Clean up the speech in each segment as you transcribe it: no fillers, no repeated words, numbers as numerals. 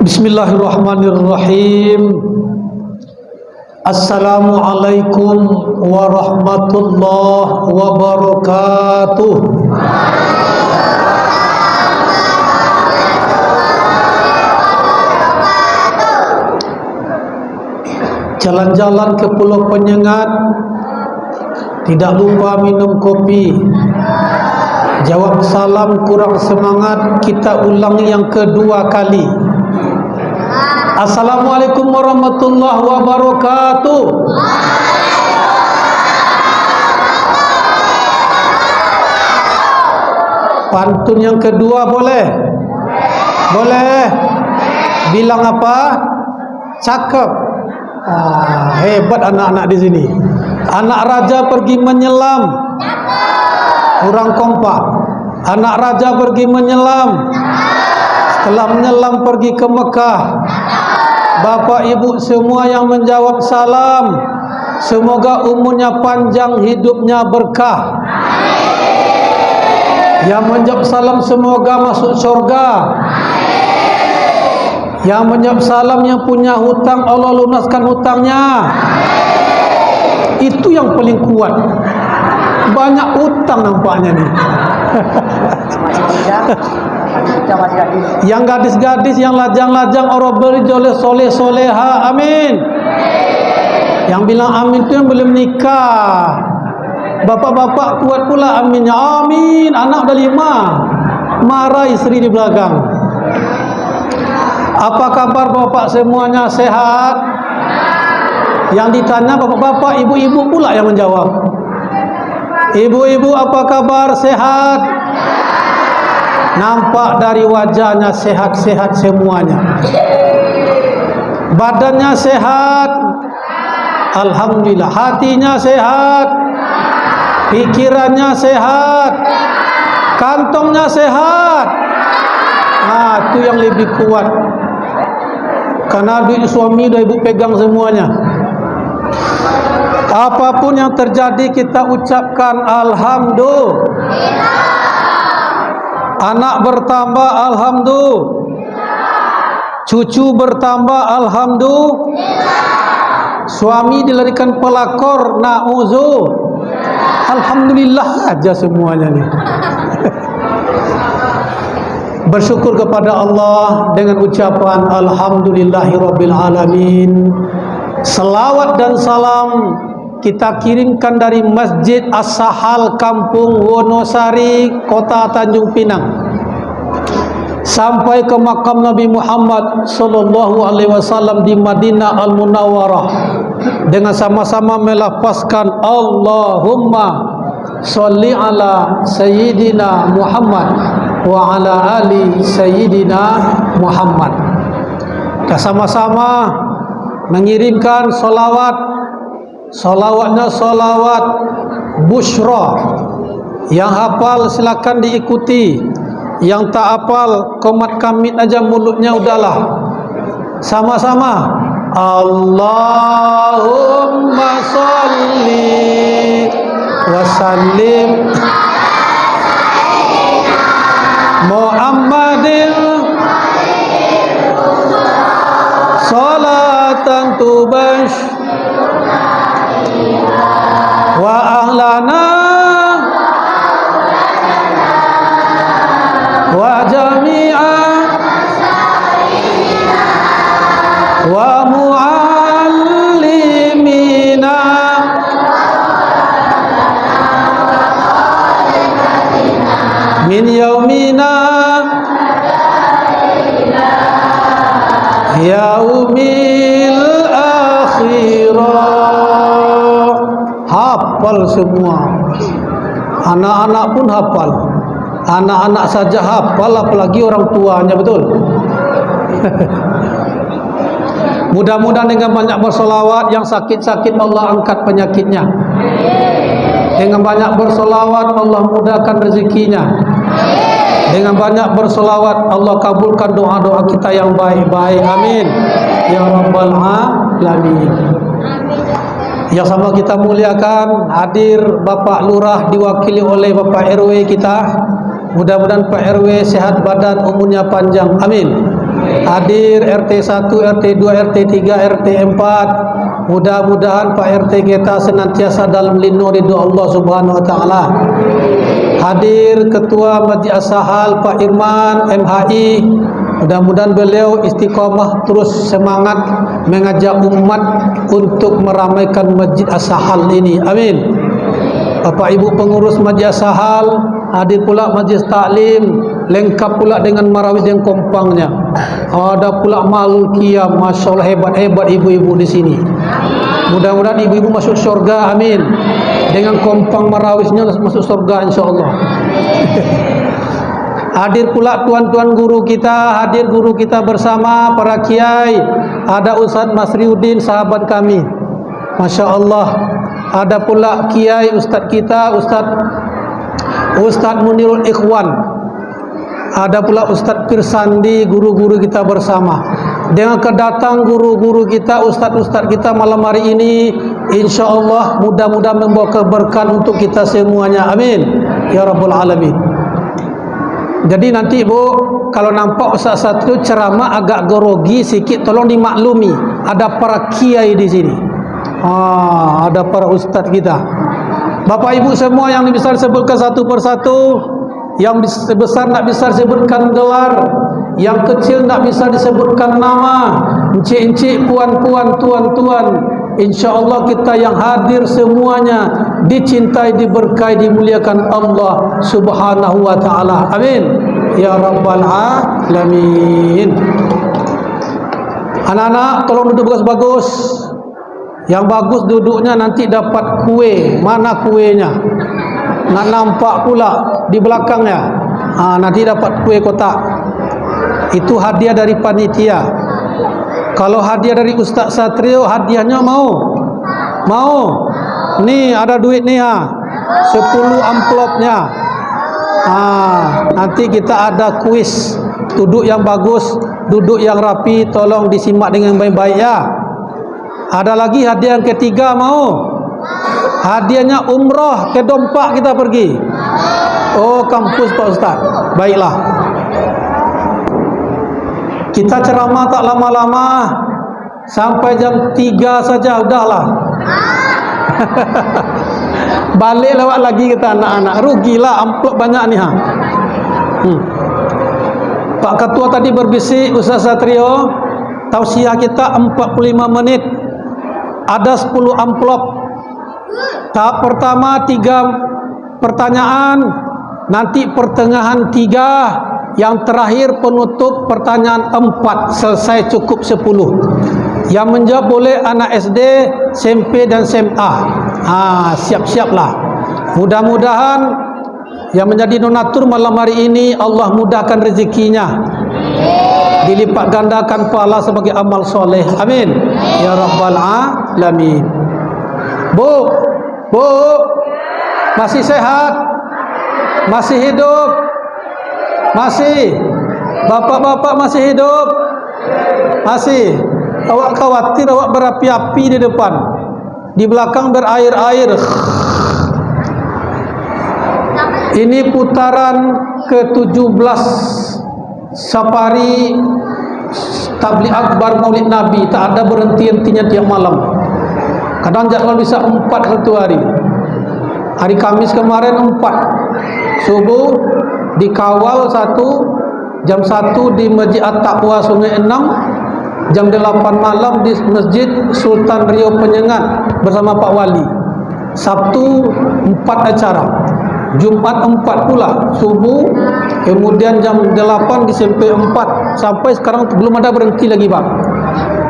Bismillahirrahmanirrahim. Assalamualaikum warahmatullahi wabarakatuh. Jalan-jalan ke Pulau Penyengat, tidak lupa minum kopi. Jawab salam kurang semangat, kita ulang yang kedua kali. Assalamualaikum warahmatullahi wabarakatuh. Pantun yang kedua boleh? Boleh. Bilang apa? Cakep. Hebat anak-anak di sini. Anak raja pergi menyelam, kurang kompak. Anak raja pergi menyelam, setelah menyelam pergi ke Mekah. Bapak ibu semua yang menjawab salam, semoga umurnya panjang, hidupnya berkah. Yang menjawab salam semoga masuk surga. Yang menjawab salam yang punya hutang, Allah lunaskan hutangnya. Itu yang paling kuat. Banyak hutang nampaknya nih. Yang gadis-gadis, yang lajang-lajang, orang berjoleh soleh-soleha, amin. Yang bilang amin itu yang belum nikah. Bapak-bapak kuat pula aminnya, amin. Anak udah 5, marah istri di belakang. Apa kabar bapak semuanya, sehat? Yang ditanya bapak-bapak, ibu-ibu pula yang menjawab. Ibu-ibu apa kabar, sehat? Nampak dari wajahnya sehat-sehat semuanya. Badannya sehat, alhamdulillah. Hatinya sehat, pikirannya sehat, kantongnya sehat. Itu yang lebih kuat. Karena duit suami dah ibu pegang semuanya. Apapun yang terjadi kita ucapkan alhamdulillah. Anak bertambah alhamdulillah. Cucu bertambah alhamdulillah. Suami dilarikan pelakor, na'udzubillah. Alhamdulillah aja semuanya nih. Bersyukur kepada Allah dengan ucapan alhamdulillahirabbil alamin. Selawat dan salam kita kirimkan dari Masjid As-Sahal, Kampung Wonosari, Kota Tanjung Pinang, sampai ke makam Nabi Muhammad sallallahu alaihi wasallam di Madinah Al-Munawwarah, dengan sama-sama melafazkan Allahumma sholli ala sayyidina Muhammad wa ala ali sayyidina Muhammad. Kita sama-sama mengirimkan salawatnya salawat busyra. Yang hafal silakan diikuti, yang tak hafal komat kamit aja mulutnya udahlah. Sama-sama Allahumma sholli wa sallim Muhammadin salatan tubash wa ahlana wa jami'a wa muallimina min yaumina yaumil akhirah. Hafal semua. Anak-anak pun hafal. Anak-anak saja hafal, apalagi orang tuanya, betul? Mudah-mudahan dengan banyak bersolawat, yang sakit-sakit Allah angkat penyakitnya. Dengan banyak bersolawat Allah mudahkan rezekinya. Dengan banyak bersolawat Allah kabulkan doa-doa kita yang baik-baik, amin ya rabbal alamin. Yang sama kita muliakan, hadir Bapak Lurah diwakili oleh Bapak RW kita. Mudah-mudahan Pak RW sehat badan, umurnya panjang, amin. Hadir RT 1, RT 2, RT 3, RT 4. Mudah-mudahan Pak RT kita senantiasa dalam lindung ridho Allah Subhanahu wa taala. Hadir Ketua Masjid As-Sahal Pak Irman MHI. Mudah-mudahan beliau istiqamah terus semangat mengajak umat untuk meramaikan Masjid As-Sahal ini. Amin. Bapak Ibu pengurus Masjid As-Sahal, hadir pula Majlis Taklim, lengkap pula dengan marawis yang kompangnya. Ada pula Malul Qiyam, Masya Allah hebat-hebat ibu-ibu di sini. Mudah-mudahan ibu-ibu masuk surga, amin. Dengan kompang marawisnya masuk surga insya-Allah. Hadir pula tuan-tuan guru kita, hadir guru kita bersama para kiai. Ada Ustaz Masriuddin sahabat kami. Masya Allah. Ada pula kiai ustaz kita, Ustaz Munirul Ikhwan. Ada pula Ustaz Pirsandi, guru-guru kita bersama. Dengan kedatang guru-guru kita, ustaz-ustaz kita malam hari ini, insya Allah mudah-mudahan membawa keberkahan untuk kita semuanya. Amin ya rabbal alamin. Jadi nanti Bu, kalau nampak Ustaz satu ceramah agak grogi sikit, tolong dimaklumi. Ada para kiai di sini. Ada para ustaz kita. Bapak Ibu semua yang bisa disebutkan satu persatu, yang besar tak bisa disebutkan gelar, yang kecil tak bisa disebutkan nama, encik-encik, puan-puan, tuan-tuan. InsyaAllah kita yang hadir semuanya dicintai, diberkahi, dimuliakan Allah Subhanahu wa ta'ala. Amin ya rabbal alamin. Anak-anak tolong duduk bagus-bagus. Yang bagus duduknya nanti dapat kue. Mana kuenya? Nak nampak pula di belakangnya. Nanti dapat kue kotak. Itu hadiah dari panitia. Kalau hadiah dari Ustaz Satrio, hadiahnya mau? Mau? Nih ada duit nih 10 amplopnya. Nanti kita ada kuis. Duduk yang bagus, duduk yang rapi, tolong disimak dengan baik-baik ya. Ada lagi hadiah yang ketiga, mau? Hadiahnya umrah ke Dompak kita pergi. Oh, kampus Pak Ustaz. Baiklah. Kita ceramah tak lama-lama, sampai jam 3 saja udahlah. Balik lewat lagi kita anak-anak. Rugilah, amplop banyak nih Pak Ketua tadi berbisik, Ustaz Satrio, tausiah kita 45 menit. Ada 10 amplop. Tahap pertama 3 pertanyaan, nanti pertengahan 3, yang terakhir penutup pertanyaan 4, selesai cukup 10. Yang menjawab boleh anak SD, SMP dan SMA. Siap-siaplah. Mudah-mudahan yang menjadi donatur malam hari ini Allah mudahkan rezekinya, dilipat gandakan pahala sebagai amal soleh. Amin ya rabbal alamin. Bu, masih sehat? Masih hidup? Masih? Bapak-bapak masih hidup? Masih? Awak khawatir awak berapi-api di depan, di belakang berair-air. Ini putaran ke-17 Safari Tabligh Akbar Maulid Nabi. Tak ada berhenti-hentinya tiap malam. Kadang jadwal bisa 4 satu hari. Hari Kamis kemarin 4 subuh dikawal 1, jam 1 di Masjid At-Taqwa Sungai Enam, jam 8 malam di Masjid Sultan Rio Penyengat bersama Pak Wali. Sabtu 4 acara, Jumat 4 pula subuh, kemudian jam 8 di SMP 4. Sampai sekarang belum ada berhenti lagi Pak.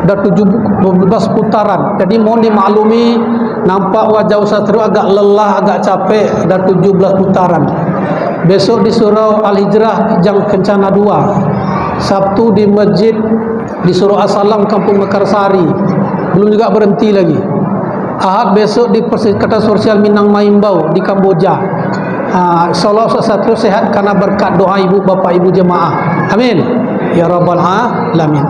Dah 12 putaran. Jadi mohon dimaklumi, nampak wajah Ustaz Satrio agak lelah, agak capek. Dah 17 putaran. Besok di Surau Al-Hijrah Jang Kencana 2. Sabtu di masjid di Surau As-Salam Kampung Mekarsari. Belum juga berhenti lagi. Ahad besok di Perserikatan Sosial Minang Maimbau di Kamboja. InsyaAllah Ustaz Satrio sehat karena berkat doa ibu bapak ibu jemaah. Amin ya rabbal alamin.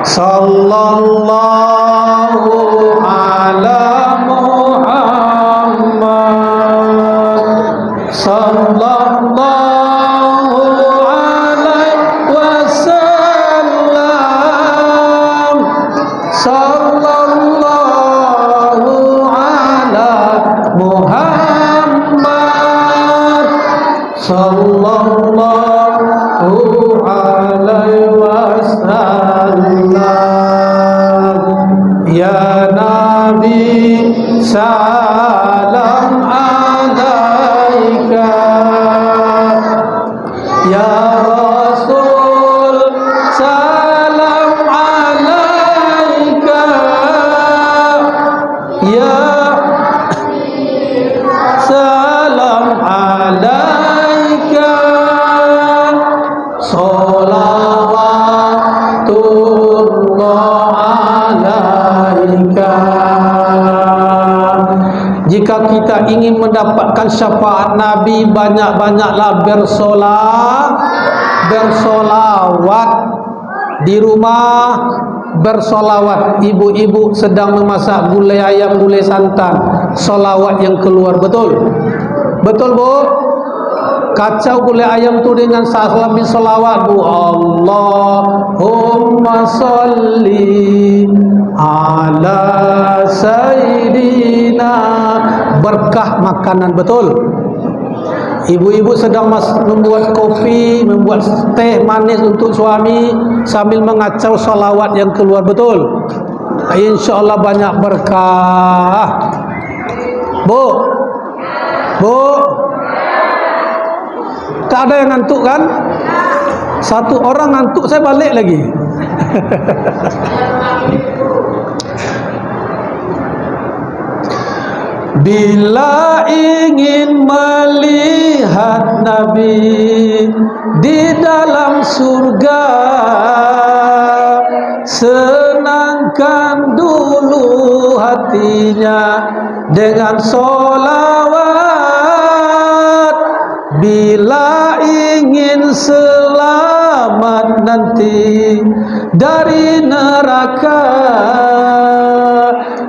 Sallallahu ala Muhammad sallallahu alaihi wasallam. sallallahu alaihi wasallam. Ya Nabi salam alaika, ya Rasul salam alaika, ya salam alaika, salawatullah alaika. Jika kita ingin mendapatkan syafaat Nabi, banyak-banyaklah bersolawat di rumah, bersolawat. Ibu-ibu sedang memasak gulai ayam, gulai santan, solawat yang keluar, betul? Betul, Bu? Kacau gulai ayam tu dengan salam bin solawat, Bu. Allahumma salli ala sayyidina. Berkah makanan, betul? Ibu-ibu sedang membuat kopi, membuat teh manis untuk suami sambil mengacau salawat yang keluar, betul? InsyaAllah banyak berkah. Bu, Bu, tak ada yang ngantuk kan? Satu orang ngantuk, saya balik lagi. Bila ingin melihat Nabi di dalam surga, senangkan dulu hatinya dengan solawat. Bila ingin selamat nanti dari neraka,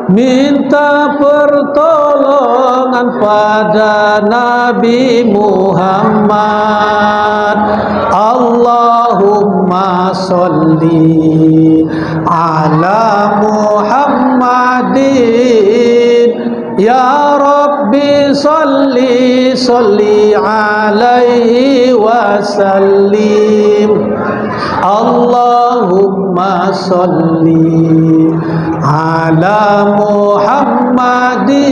minta pertolongan pada Nabi Muhammad. Allahumma sholli ala Muhammadin, ya Rabbi sholli sholli alaihi wasallim. Allahumma sholli ala Muhammadin,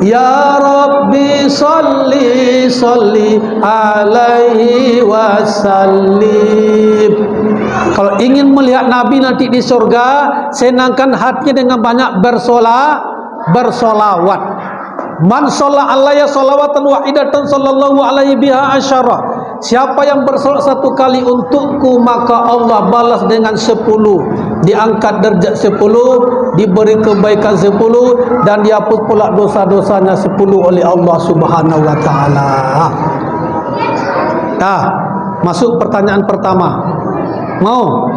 ya Rabbi sholli sholli alaihi wasallim. Kalau ingin melihat Nabi nanti di surga, senangkan hatinya dengan banyak bersolawat. Man sholla alaiya sholawatan wahidatan sallallahu alaihi biha asyara. Siapa yang bersolat satu kali untukku, maka Allah balas dengan 10, diangkat derajat 10, diberi kebaikan 10, dan dihapus pula dosa-dosanya 10 oleh Allah Subhanahu wa taala. Nah, masuk pertanyaan pertama. Mau?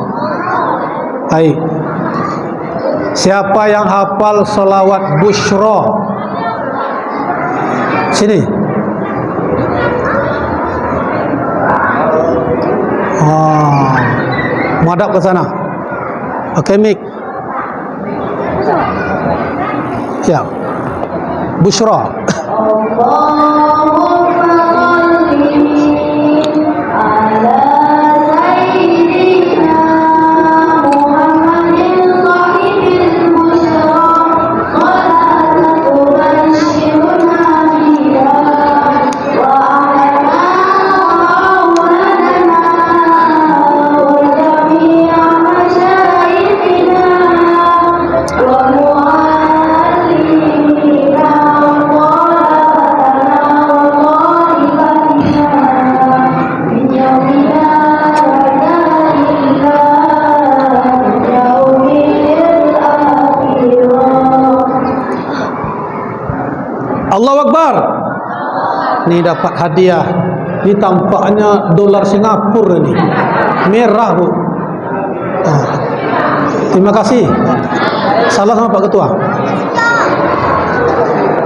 Baik. Siapa yang hafal salawat Bushra? Sini. Madap ke sana. Okey, mik. Ya. Bushra. Allahu Akbar. Ni dapat hadiah. Ni tampaknya dolar Singapura ni. Merah, Bu. Terima kasih. Salam sama Pak Ketua.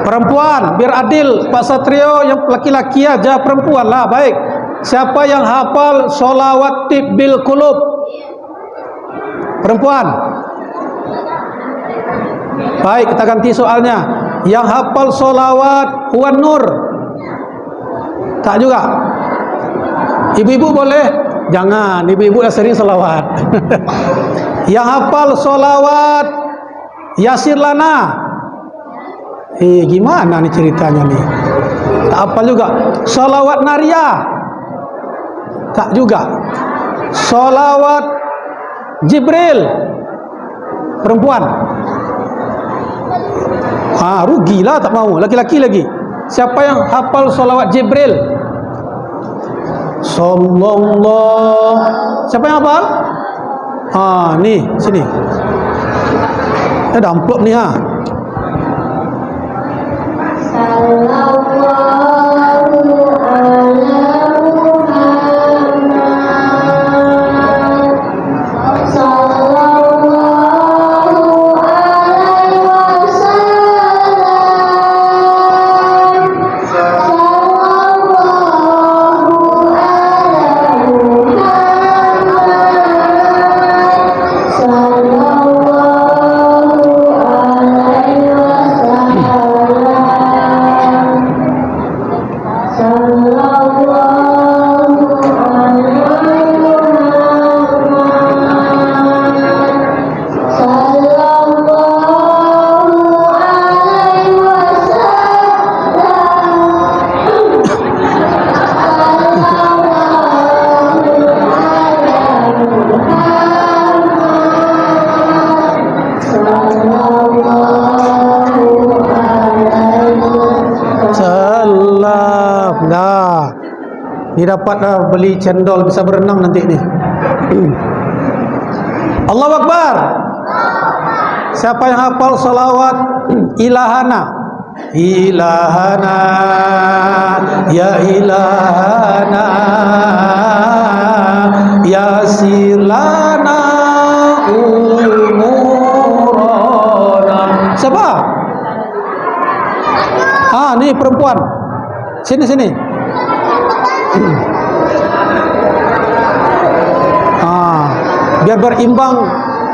Perempuan, biar adil. Pak Satrio yang laki-laki aja, perempuan lah. Baik. Siapa yang hafal sholawat tibbil qulub? Perempuan. Baik, kita ganti soalnya. Yang hafal sholawat Huwan Nur. Tak juga. Ibu-ibu boleh? Jangan, ibu-ibu dah sering selawat. Yang hafal selawat Yasir Lana. Gimana nih ceritanya nih? Tak hafal juga. Selawat Naria. Tak juga. Selawat Jibril. Perempuan. Rugilah tak mau. Laki-laki lagi. Siapa yang hafal selawat Jibril? Sallallahu. Siapa yang hafal? Ni, sini. Ada amplop ni ha. Sallallahu ala Muhammad. Sallallahu alaihi wasallam. Sallallahu ala Muhammad. Sallallahu alaihi wasallam. Sallallahu alaihi wasallam. Sallallahu alaihi Salam. Dah. Ni dapat dah beli cendol, bisa berenang nanti ni. Allahu Akbar. Siapa yang hafal salawat ilahana? Ilahana, ya ilahana, ya silana umurana. Siapa? Ni perempuan. Sini. Biar berimbang,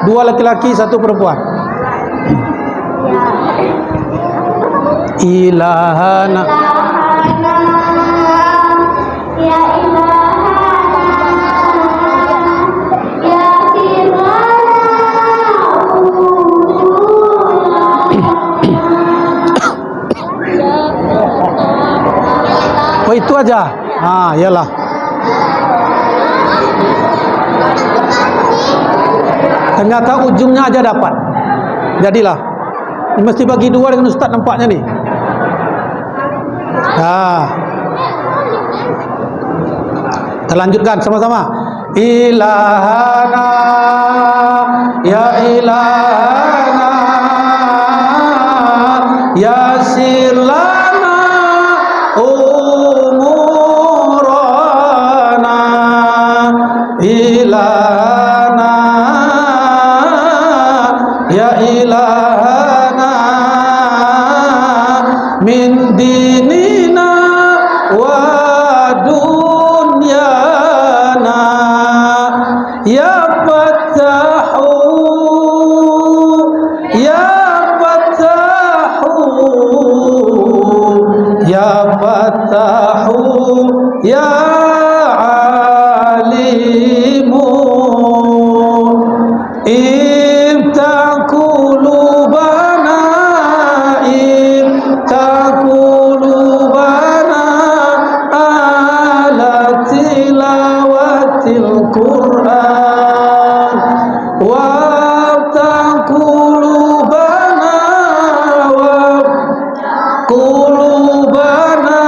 2 laki-laki 1 perempuan. Ilahana. Ya ilahana, ya Oh, itu aja. Yalah. Ternyata ujungnya aja dapat. Jadilah. Ini mesti bagi 2 dengan ustaz nampaknya ni. Kita lanjutkan sama-sama. Ilahana, ya ilahana, ya silana umurana. Ilahana, ya ilahana, min dinina wa dunyana, ya fatahu, ya fatahu, ya fatahu, ya alimu. Ibtakulubana, ibtakulubana ala tilawatil Qur'an, wa takulubana, wa kulubana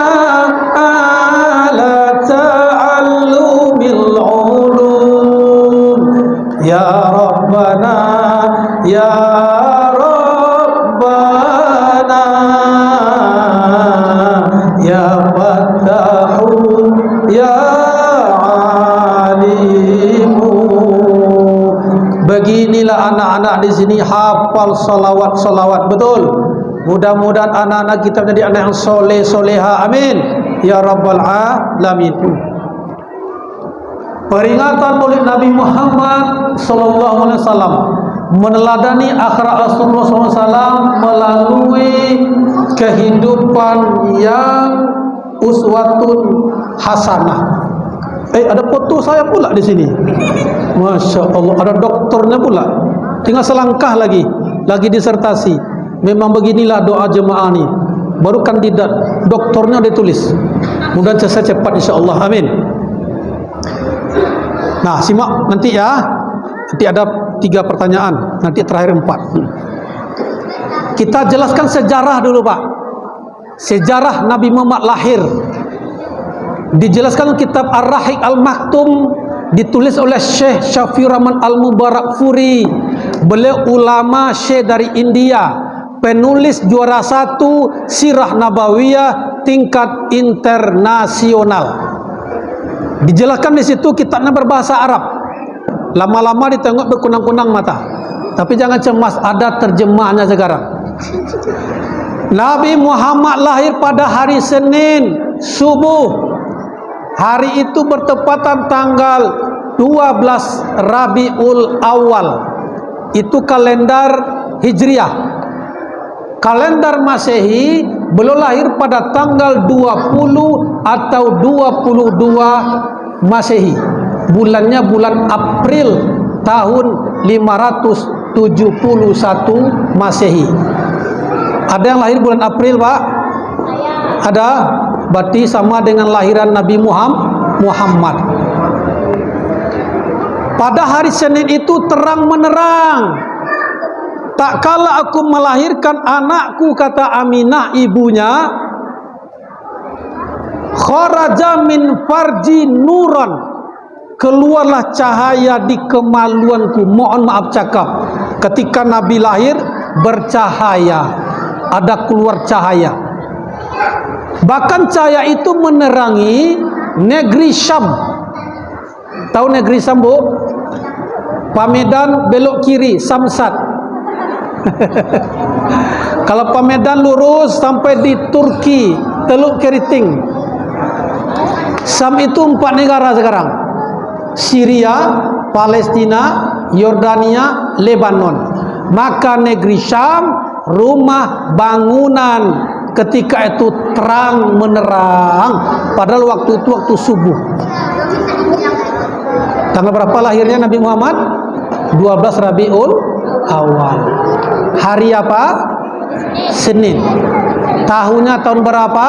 ala ta'allumil ulum. Ya Rabbana, ya Rabbana, ya Fattahu, ya Alimu. Beginilah anak-anak di sini hafal salawat-salawat betul. Mudah-mudahan anak-anak kita menjadi anak yang soleh soleha. Amin ya Rabbal Alamin. Peringatan Maulid Nabi Muhammad sallallahu alaihi wasallam meneladani akhlak Rasulullah SAW melalui kehidupan yang uswatun hasanah. Ada foto saya pula di sini. Masya Allah, ada doktornya pula. Tinggal selangkah lagi disertasi. Memang beginilah doa jemaah ni. Baru kandidat doktornya ditulis. Mudah selesai cepat insya Allah. Amin. Nah, simak nanti ya. Nanti ada 3 pertanyaan. Nanti terakhir 4. Kita jelaskan sejarah dulu Pak. Sejarah Nabi Muhammad lahir. Dijelaskan kitab Ar-Rahiq Al-Maktum, ditulis oleh Syekh Syafiur Rahman Al-Mubarakfuri. Beliau ulama Syekh dari India, penulis juara 1 Sirah Nabawiyah tingkat internasional. Dijelaskan di situ kitabnya berbahasa Arab. Lama-lama ditengok berkunang-kunang mata. Tapi jangan cemas, ada terjemahnya sekarang. Nabi Muhammad lahir pada hari Senin subuh. Hari itu bertepatan tanggal 12 Rabiul Awal. Itu kalender Hijriah. Kalender Masehi beliau lahir pada tanggal 20 atau 22 Masehi. Bulannya bulan April tahun 571 Masehi. Ada yang lahir bulan April Pak? Ada? Berarti sama dengan lahiran Nabi Muhammad. Pada hari Senin itu terang menerang. Tak kala aku melahirkan anakku, kata Aminah ibunya, kharaja min farji nuran, keluarlah cahaya di kemaluanku. Mohon maaf cakap, ketika Nabi lahir bercahaya, ada keluar cahaya. Bahkan cahaya itu menerangi negeri Syam. Tahu negeri Syam Bu? Pamedan belok kiri, Samsat. Kalau Pamedan lurus sampai di Turki, Teluk Keriting. Syam itu 4 negara sekarang: Syria, Palestina, Yordania, Lebanon. Maka negeri Syam rumah bangunan ketika itu terang menerang. Padahal waktu itu waktu subuh. Tanggal berapa lahirnya Nabi Muhammad? 12 Rabiul Awal. Hari apa? Senin. Tahunnya tahun berapa?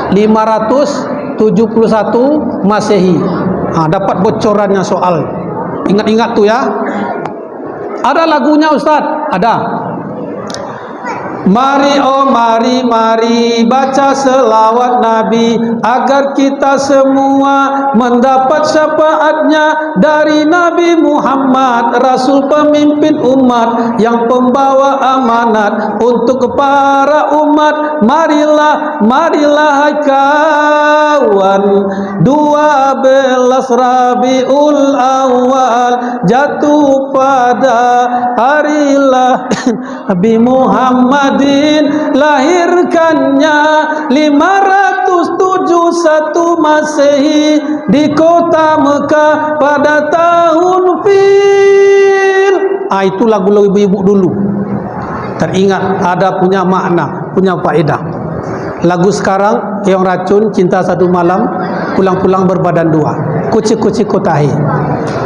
571 Masehi. Dapat bocorannya soal. Ingat-ingat tuh ya. Ada lagunya Ustaz? Ada. Mari oh mari baca selawat Nabi agar kita semua mendapat syafaatnya dari Nabi Muhammad, Rasul pemimpin umat yang pembawa amanat untuk para umat. Marilah hai kawan, 12 Rabiul Awal jatuh pada hari Nabi Muhammad lahirkannya 571 Masehi di kota Mekah pada tahun Fil. Itu lagu-lagu ibu-ibu dulu. Teringat, ada punya makna, punya faedah. Lagu sekarang yang racun, cinta satu malam, pulang-pulang berbadan 2, kucing-kucing kotahi.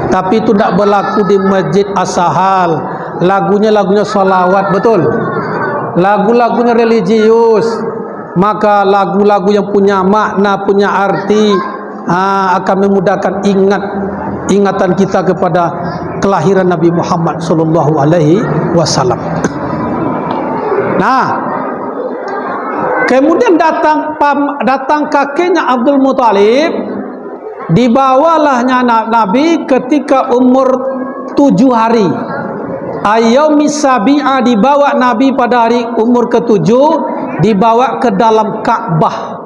Tapi itu tidak berlaku di Masjid As-Sahal. Lagunya salawat, betul. Lagu-lagunya religius. Maka lagu-lagu yang punya makna, punya arti, akan memudahkan ingatan kita kepada kelahiran Nabi Muhammad sallallahu alaihi wasallam. Nah, kemudian datang kakeknya Abdul Muthalib, dibawalahnya Nabi ketika umur 7 hari. Ayyamis sabi'ah, dibawa Nabi pada hari umur ke-7, dibawa ke dalam Ka'bah.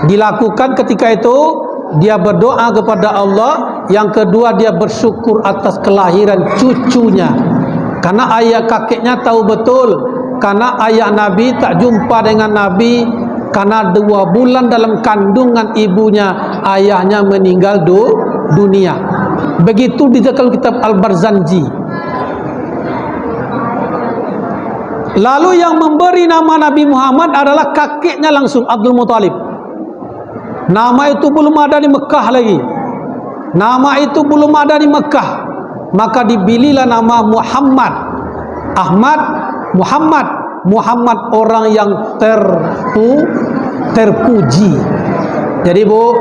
Dilakukan ketika itu dia berdoa kepada Allah. Yang kedua, dia bersyukur atas kelahiran cucunya. Karena ayah kakeknya tahu betul, karena ayah Nabi tak jumpa dengan Nabi karena 2 bulan dalam kandungan ibunya ayahnya meninggal dunia. Begitu di dalam kitab Al-Barzanji. Lalu yang memberi nama Nabi Muhammad adalah kakeknya langsung, Abdul Muthalib. Nama itu belum ada di Mekah lagi. Nama itu belum ada di Mekah. Maka dibililah nama Muhammad. Ahmad, Muhammad. Muhammad orang yang terpuji. Jadi bu,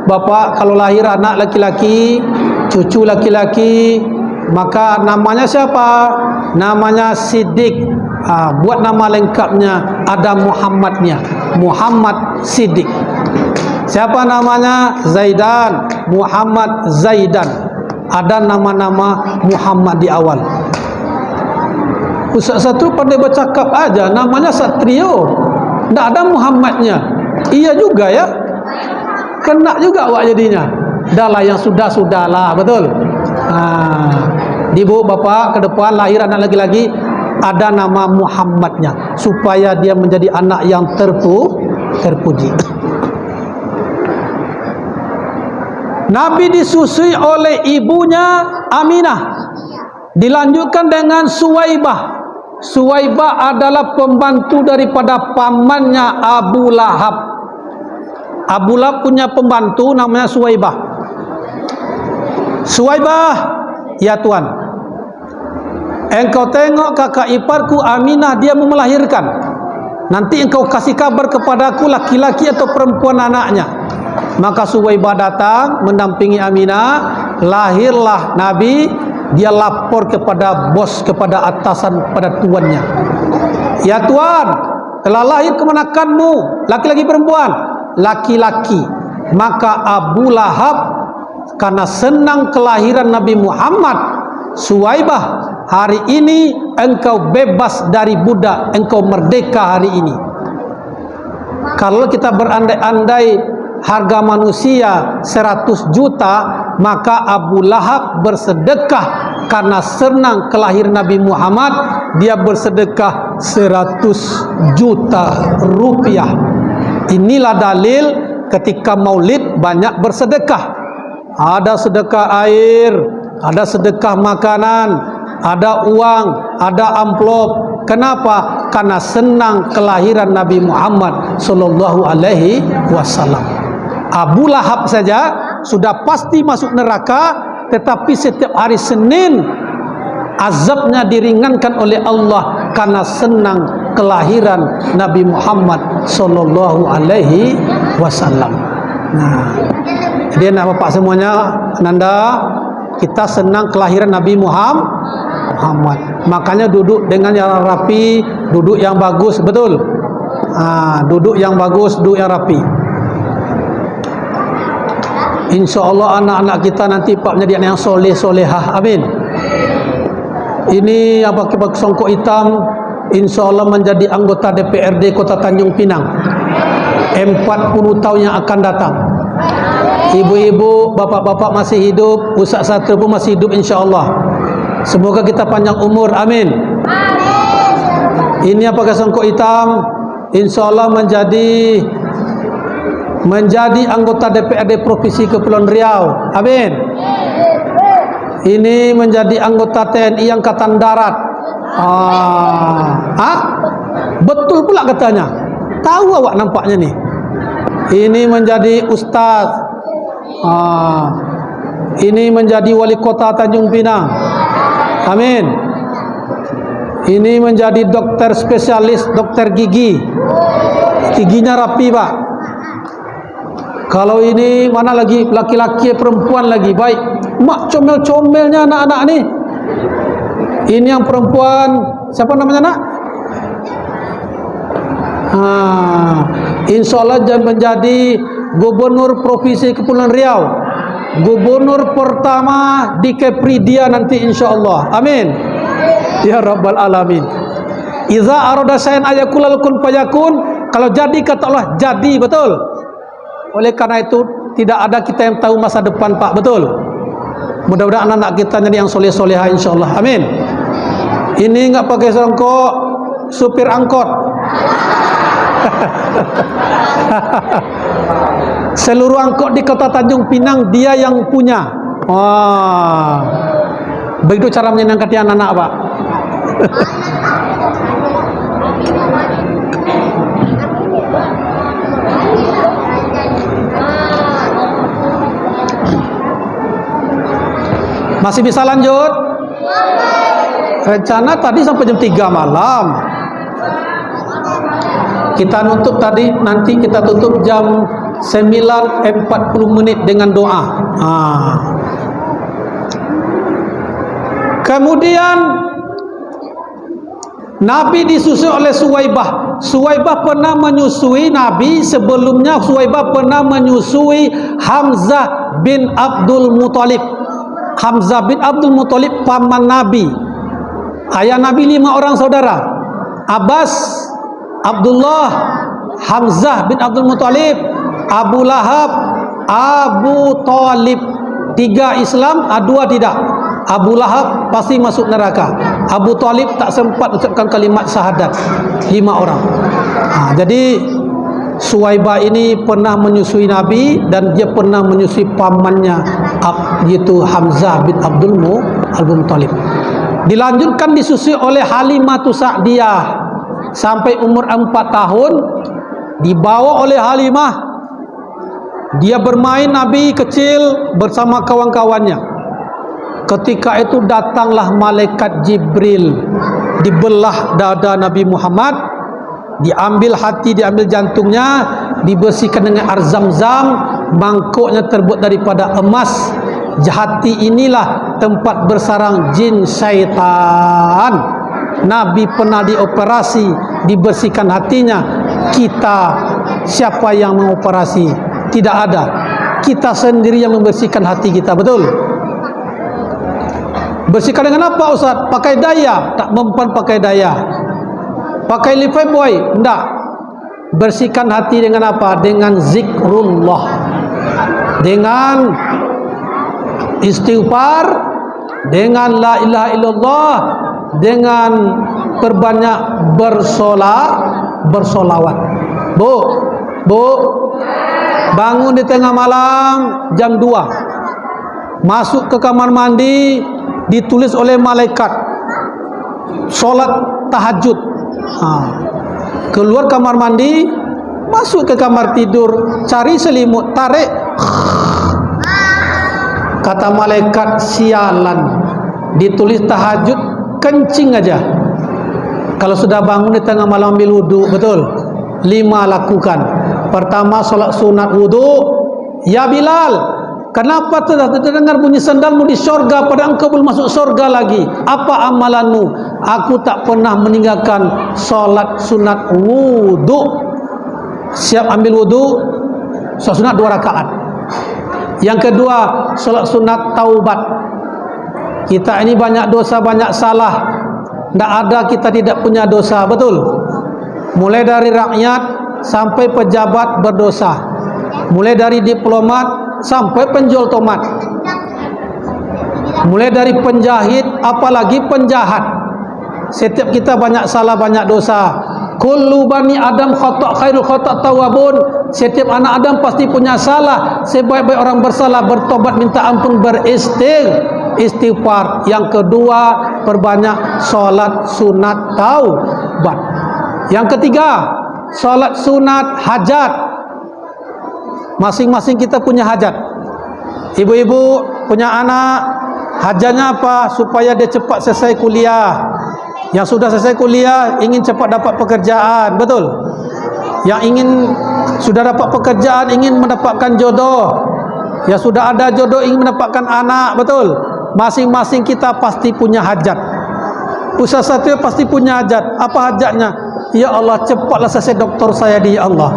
bapak kalau lahir anak laki-laki, cucu laki-laki, maka namanya siapa? Namanya Siddiq. Buat nama lengkapnya ada Muhammadnya, Muhammad Siddiq. Siapa namanya? Zaidan, Muhammad Zaidan. Ada nama-nama Muhammad di awal. Ustaz satu pandai bercakap aja, namanya Satrio, tidak ada Muhammadnya. Iya juga ya, kena juga awak jadinya. Dah lah, yang sudah-sudahlah, betul. Ibu bapak ke depan lahir anak laki-laki, ada nama Muhammadnya, supaya dia menjadi anak yang terpuji. Nabi disusui oleh ibunya Aminah, dilanjutkan dengan Suwaibah. Suwaibah adalah pembantu daripada pamannya Abu Lahab. Abu Lahab punya pembantu namanya Suwaibah. Suwaibah, ya Tuan, engkau tengok kakak iparku Aminah, dia mau melahirkan. Nanti engkau kasih kabar kepadaku laki-laki atau perempuan anaknya. Maka Suwaibah datang mendampingi Aminah. Lahirlah Nabi. Dia lapor kepada bos, kepada atasan, kepada tuannya. Ya Tuan, telah lahir kemenakanmu, laki-laki perempuan? Laki-laki. Maka Abu Lahab karena senang kelahiran Nabi Muhammad, Suwaibah, hari ini engkau bebas dari budak, engkau merdeka hari ini. Kalau kita berandai-andai harga manusia 100 juta, maka Abu Lahab bersedekah karena senang kelahiran Nabi Muhammad, dia bersedekah 100 juta rupiah. Inilah dalil ketika maulid banyak bersedekah. Ada sedekah air, ada sedekah makanan, ada uang, ada amplop. Kenapa? Karena senang kelahiran Nabi Muhammad sallallahu alaihi wasallam. Abu Lahab saja sudah pasti masuk neraka, tetapi setiap hari Senin azabnya diringankan oleh Allah karena senang kelahiran Nabi Muhammad sallallahu alaihi wasallam. Nah, jadi anak bapak semuanya, Nanda, kita senang kelahiran Nabi Muhammad. Makanya duduk dengan yang rapi, duduk yang bagus, betul. Duduk yang bagus, duduk yang rapi. InsyaAllah anak-anak kita nanti pak menjadi anak yang soleh-solehah. Amin. Ini yang pakai songkok hitam, InsyaAllah menjadi anggota DPRD Kota Tanjung Pinang 40 tahun yang akan datang. Ibu-ibu, bapak-bapak masih hidup, Ustaz Satrio pun masih hidup insyaAllah. Semoga kita panjang umur. Amin. Ini yang pakai songkok hitam, InsyaAllah menjadi anggota DPRD Provinsi Kepulauan Riau. Amin. Ini menjadi anggota TNI Angkatan Darat. Betul pula katanya. Tahu awak nampaknya nih. Ini menjadi ustaz. Ini menjadi wali kota Tanjung Pinang. Amin. Ini menjadi dokter spesialis, dokter gigi. Giginya rapi pak. Kalau ini mana lagi, laki-laki perempuan lagi, baik. Mak comel-comelnya anak-anak nih. Ini yang perempuan, siapa namanya nak? InsyaAllah menjadi Gubernur Provinsi Kepulauan Riau, Gubernur pertama di Kepri dia nanti insyaAllah. Amin. Ya Rabbal Alamin. Iza arada sayan ayakulal kun fayakun. Kalau jadi kata Allah jadi, betul. Oleh karena itu tidak ada kita yang tahu masa depan pak, betul. Mudah-mudahan anak-anak kita jadi yang soleh-solehah insyaAllah. Amin. Ini enggak pakai songkok, supir angkot. Seluruh angkot di Kota Tanjung Pinang dia yang punya. Begitu cara menyenangkan anak-anak pak. Masih bisa lanjut? Rencana tadi sampai jam 3 malam. Kita nutup tadi, nanti kita tutup jam 9.40 menit dengan doa. Kemudian Nabi disusui oleh Suwaibah. Suwaibah pernah menyusui Nabi. Sebelumnya Suwaibah pernah menyusui Hamzah bin Abdul Muthalib. Hamzah bin Abdul Muthalib paman Nabi. Ayah Nabi 5 orang saudara. Abbas, Abdullah, Hamzah bin Abdul Muthalib, Abu Lahab, Abu Talib. 3 Islam, 2 tidak. Abu Lahab pasti masuk neraka. Abu Talib tak sempat ucapkan kalimat syahadat. 5 orang. Jadi Suwaibah ini pernah menyusui Nabi dan dia pernah menyusui pamannya, yaitu Hamzah bin Abdul Muthalib. Dilanjutkan disusui oleh Halimatus Sa'diyah sampai umur 4 tahun. Dibawa oleh Halimah. Dia bermain Nabi kecil bersama kawan-kawannya. Ketika itu datanglah malaikat Jibril, dibelah dada Nabi Muhammad, diambil hati, diambil jantungnya, dibersihkan dengan air Zam-Zam, mangkuknya terbuat daripada emas. Hati inilah tempat bersarang jin syaitan. Nabi pernah dioperasi, dibersihkan hatinya. Kita, siapa yang mengoperasi? Tidak ada. Kita sendiri yang membersihkan hati kita, betul? Bersihkan dengan apa Ustaz? Pakai daya? Tak mempan pakai daya. Pakai lifai boy? Tidak. Bersihkan hati dengan apa? Dengan zikrullah, dengan istighfar, dengan la ilaha illallah, dengan perbanyak bersolawat. Bu, bangun di tengah malam jam 2, masuk ke kamar mandi, ditulis oleh malaikat solat tahajud. Keluar kamar mandi, masuk ke kamar tidur, cari selimut, tarik, kata malaikat sialan, ditulis tahajud, kencing aja. Kalau sudah bangun di tengah malam ambil wudu, betul? 5 lakukan. Pertama, solat sunat wudu. Ya Bilal, kenapa terdengar bunyi sandalmu di syurga pada engkau belum masuk syurga lagi? Apa amalanmu? Aku tak pernah meninggalkan solat sunat wudu. Siap ambil wudu, solat sunat 2 rakaat. Yang kedua, solat sunat taubat. Kita ini banyak dosa, banyak salah. Tidak ada kita tidak punya dosa, betul? Mulai dari rakyat sampai pejabat berdosa, mulai dari diplomat sampai penjual tomat, mulai dari penjahit apalagi penjahat. Setiap kita banyak salah, banyak dosa. Kullu bani Adam khata' khairul khata' tawabun. Setiap anak Adam pasti punya salah. Sebaik-baik orang bersalah bertobat minta ampun, beristighfar. Yang kedua, perbanyak solat sunat taubat. Yang ketiga, solat sunat hajat. Masing-masing kita punya hajat. Ibu-ibu punya anak, hajatnya apa? Supaya dia cepat selesai kuliah. Yang sudah selesai kuliah ingin cepat dapat pekerjaan, betul? Yang ingin sudah dapat pekerjaan ingin mendapatkan jodoh. Yang sudah ada jodoh ingin mendapatkan anak, betul? Masing-masing kita pasti punya hajat. Ustaz Satrio pasti punya hajat. Apa hajatnya? Ya Allah, cepatlah selesai doktor saya di ya Allah.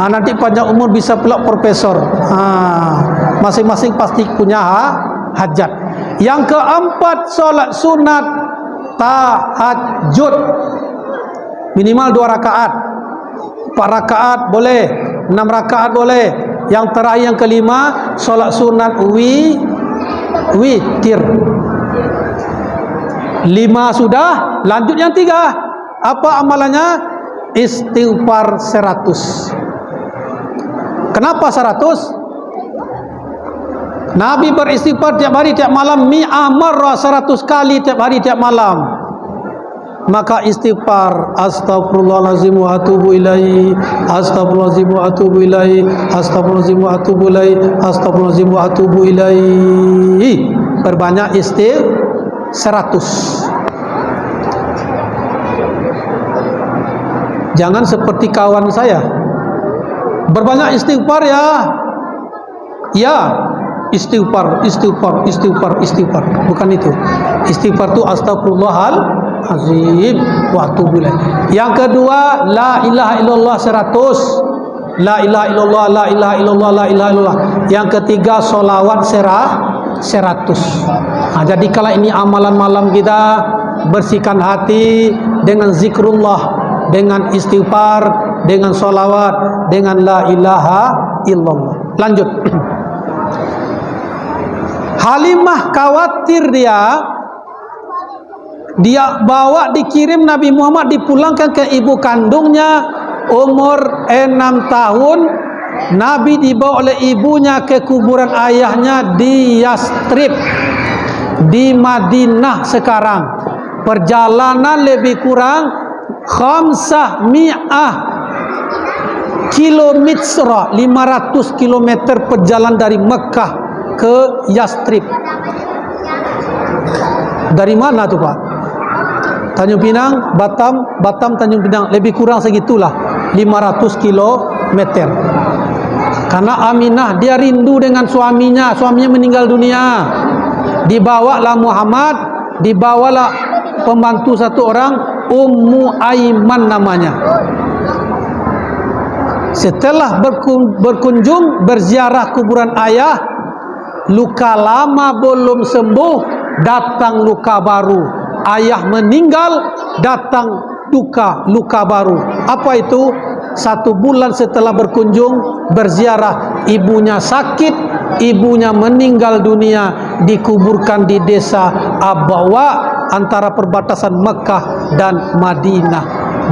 Nanti panjang umur bisa pula profesor. Masing-masing pasti punya hajat. Yang keempat, solat sunat tahajud. Minimal 2 rakaat. 4 rakaat boleh, 6 rakaat boleh. Yang terakhir, yang kelima, solat sunat witir. 5 sudah, lanjut yang 3. Apa amalannya? Istighfar 100. Kenapa 100? Nabi beristighfar tiap hari tiap malam, mi'ah marrah, 100 kali tiap hari tiap malam. Maka istighfar, astagfirullahalazim wa atubu ilaihi, astagfirullahalazim wa atubu ilaihi, astagfirullahalazim wa atubu ilaihi, astagfirullahalazim wa atubu ilaihi. Perbanyak 100. Jangan seperti kawan saya. Berbanyak istighfar ya. Ya, istighfar. Bukan itu. Istighfar itu astagfirullahalazim wa atubu ilaih. Yang kedua, la ilaha illallah 100. La ilaha illallah, la ilaha illallah, la ilaha illallah. Yang ketiga, solawat 100. Jadi kalau ini amalan malam kita, bersihkan hati dengan zikrullah, dengan istighfar, dengan solawat, dengan la ilaha illallah. Lanjut. Halimah khawatir dia bawa dikirim Nabi Muhammad dipulangkan ke ibu kandungnya umur 6 tahun. Nabi dibawa oleh ibunya ke kuburan ayahnya di Yastrib, di Madinah sekarang. Perjalanan lebih kurang 500 kilometer, 500 kilometer perjalanan dari Mekah ke Yastrib. Dari mana tu Pak? Tanjung Pinang, Batam, Tanjung Pinang, lebih kurang segitulah, 500 kilometer. Karena Aminah dia rindu dengan suaminya meninggal dunia. Dibawalah Muhammad, dibawalah pembantu satu orang, Ummu Aiman namanya. Setelah berkunjung berziarah kuburan ayah, luka lama belum sembuh, datang luka baru. Ayah meninggal, datang luka baru. Apa itu? 1 bulan setelah berkunjung berziarah, ibunya sakit, ibunya meninggal dunia, dikuburkan di desa Abawa antara perbatasan Mekah dan Madinah.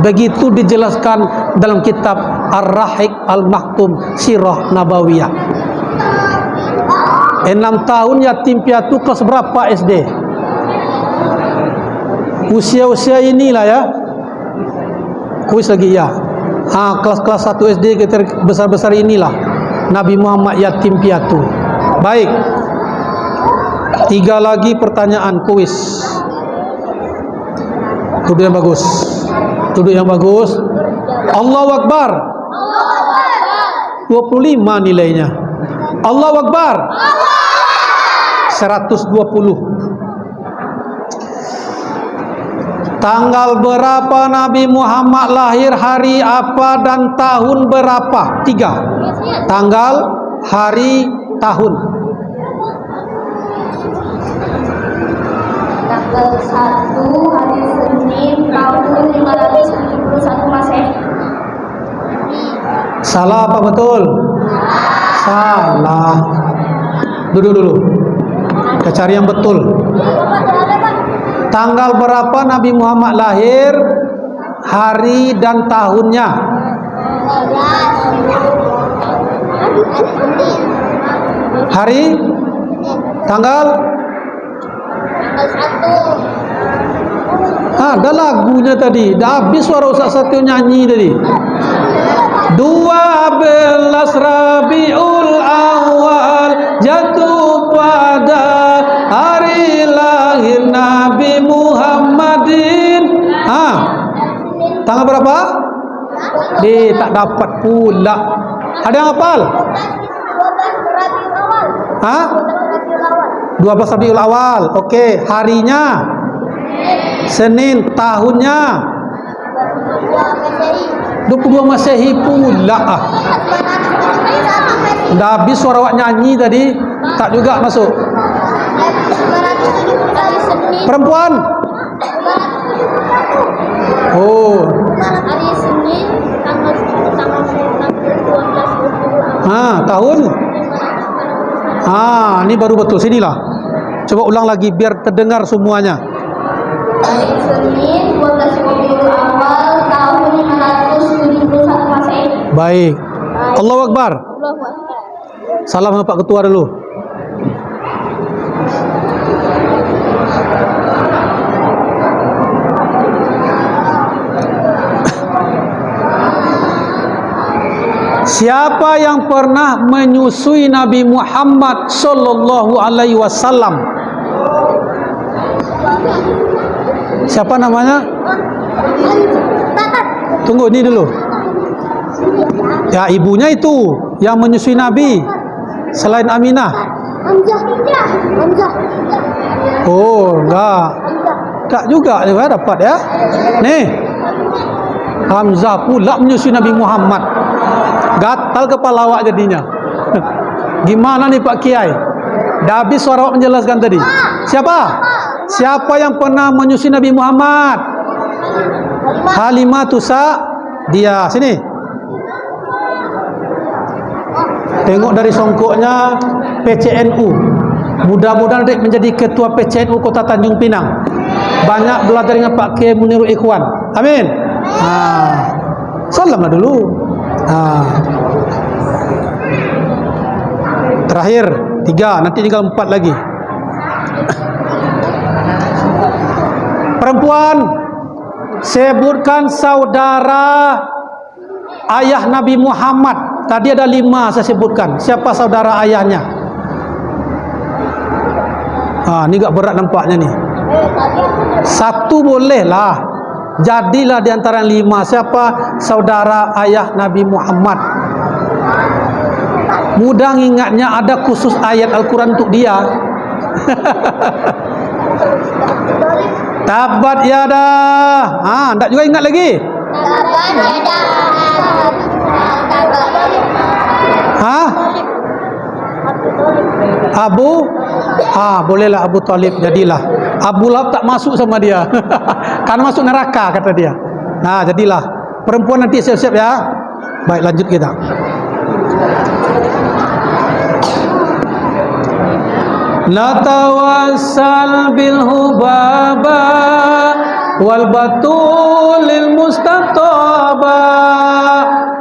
Begitu dijelaskan dalam kitab Ar-Rahiq Al-Maktum Sirah Nabawiyah. 6 tahun yatim piatu, kelas berapa SD? Usia inilah ya. Kuis lagi ya. Kelas 1 SD kita besar-besar inilah Nabi Muhammad yatim piatu. Baik. 3 lagi pertanyaan kuis. Duduk yang bagus. Allahu Akbar. 25 nilainya. Allahu Akbar. 120. Tanggal berapa Nabi Muhammad lahir, hari apa dan tahun berapa? 3. Tanggal, hari, tahun. Tanggal 1 hari Senin tahun 571 Masehi. Salah apa betul? Salah. Duduk dulu. Kita cari yang betul. Tanggal berapa Nabi Muhammad lahir, hari dan tahunnya? Hari? Tanggal? Ada lagunya tadi. Dah habis suara Ustaz Satyo nyanyi tadi. 12 Rabiul Awal jatuh pada hari lahir Nabi Muhammadin. Tanggal berapa? Tak dapat pula. Ada yang hafal? 12 Rabiul Awal. Okey, harinya Senin, tahunnya 22 Masehi pula. Dah habis suara awak nyanyi tadi. Tak juga masuk. Perempuan. Oh. Hari Senin tanggal 12 tahun. Ini baru betul. Sinilah. Coba ulang lagi biar terdengar semuanya. Hari Senin 12 Rabiul Awal tahun 571 Masehi. Baik. Allahu Akbar. Salam sama Pak Ketua dulu. Siapa yang pernah menyusui Nabi Muhammad sallallahu alaihi wasallam Siapa namanya? Tunggu ini dulu. Ya, ibunya itu yang menyusui Nabi selain Aminah. Hamzah. Oh, enggak. Tak juga dia dapat ya. Nih. Hamzah pula menyusui Nabi Muhammad. Gatal kepala awak jadinya. Gimana nih Pak Kiai? Dah habis suara awak menjelaskan tadi. Siapa? Siapa yang pernah menyusui Nabi Muhammad? Halimah dia. Sini. Tengok dari songkoknya PCNU. Mudah-mudahan Rik menjadi ketua PCNU Kota Tanjung Pinang. Banyak belajar dengan Pak Kiai Munirul Ikhwan. Amin. Salamlah dulu. Terakhir 3, nanti tinggal 4 lagi. Perempuan, sebutkan saudara ayah Nabi Muhammad. Tadi ada 5 saya sebutkan. Siapa saudara ayahnya? Ini gak berat nampaknya nih. 1 boleh lah. Jadilah di antara 5. Siapa saudara ayah Nabi Muhammad? Mudah ingatnya, ada khusus ayat Al-Quran untuk dia. Tabat yada. Enggak juga ingat lagi? Bolehlah Abu Talib jadilah. Abu Lahab tak masuk sama dia. Kan masuk neraka kata dia. Jadilah. Perempuan nanti siap-siap ya. Baik, lanjut kita. Natawassal bil hubaba wal batulil mustataba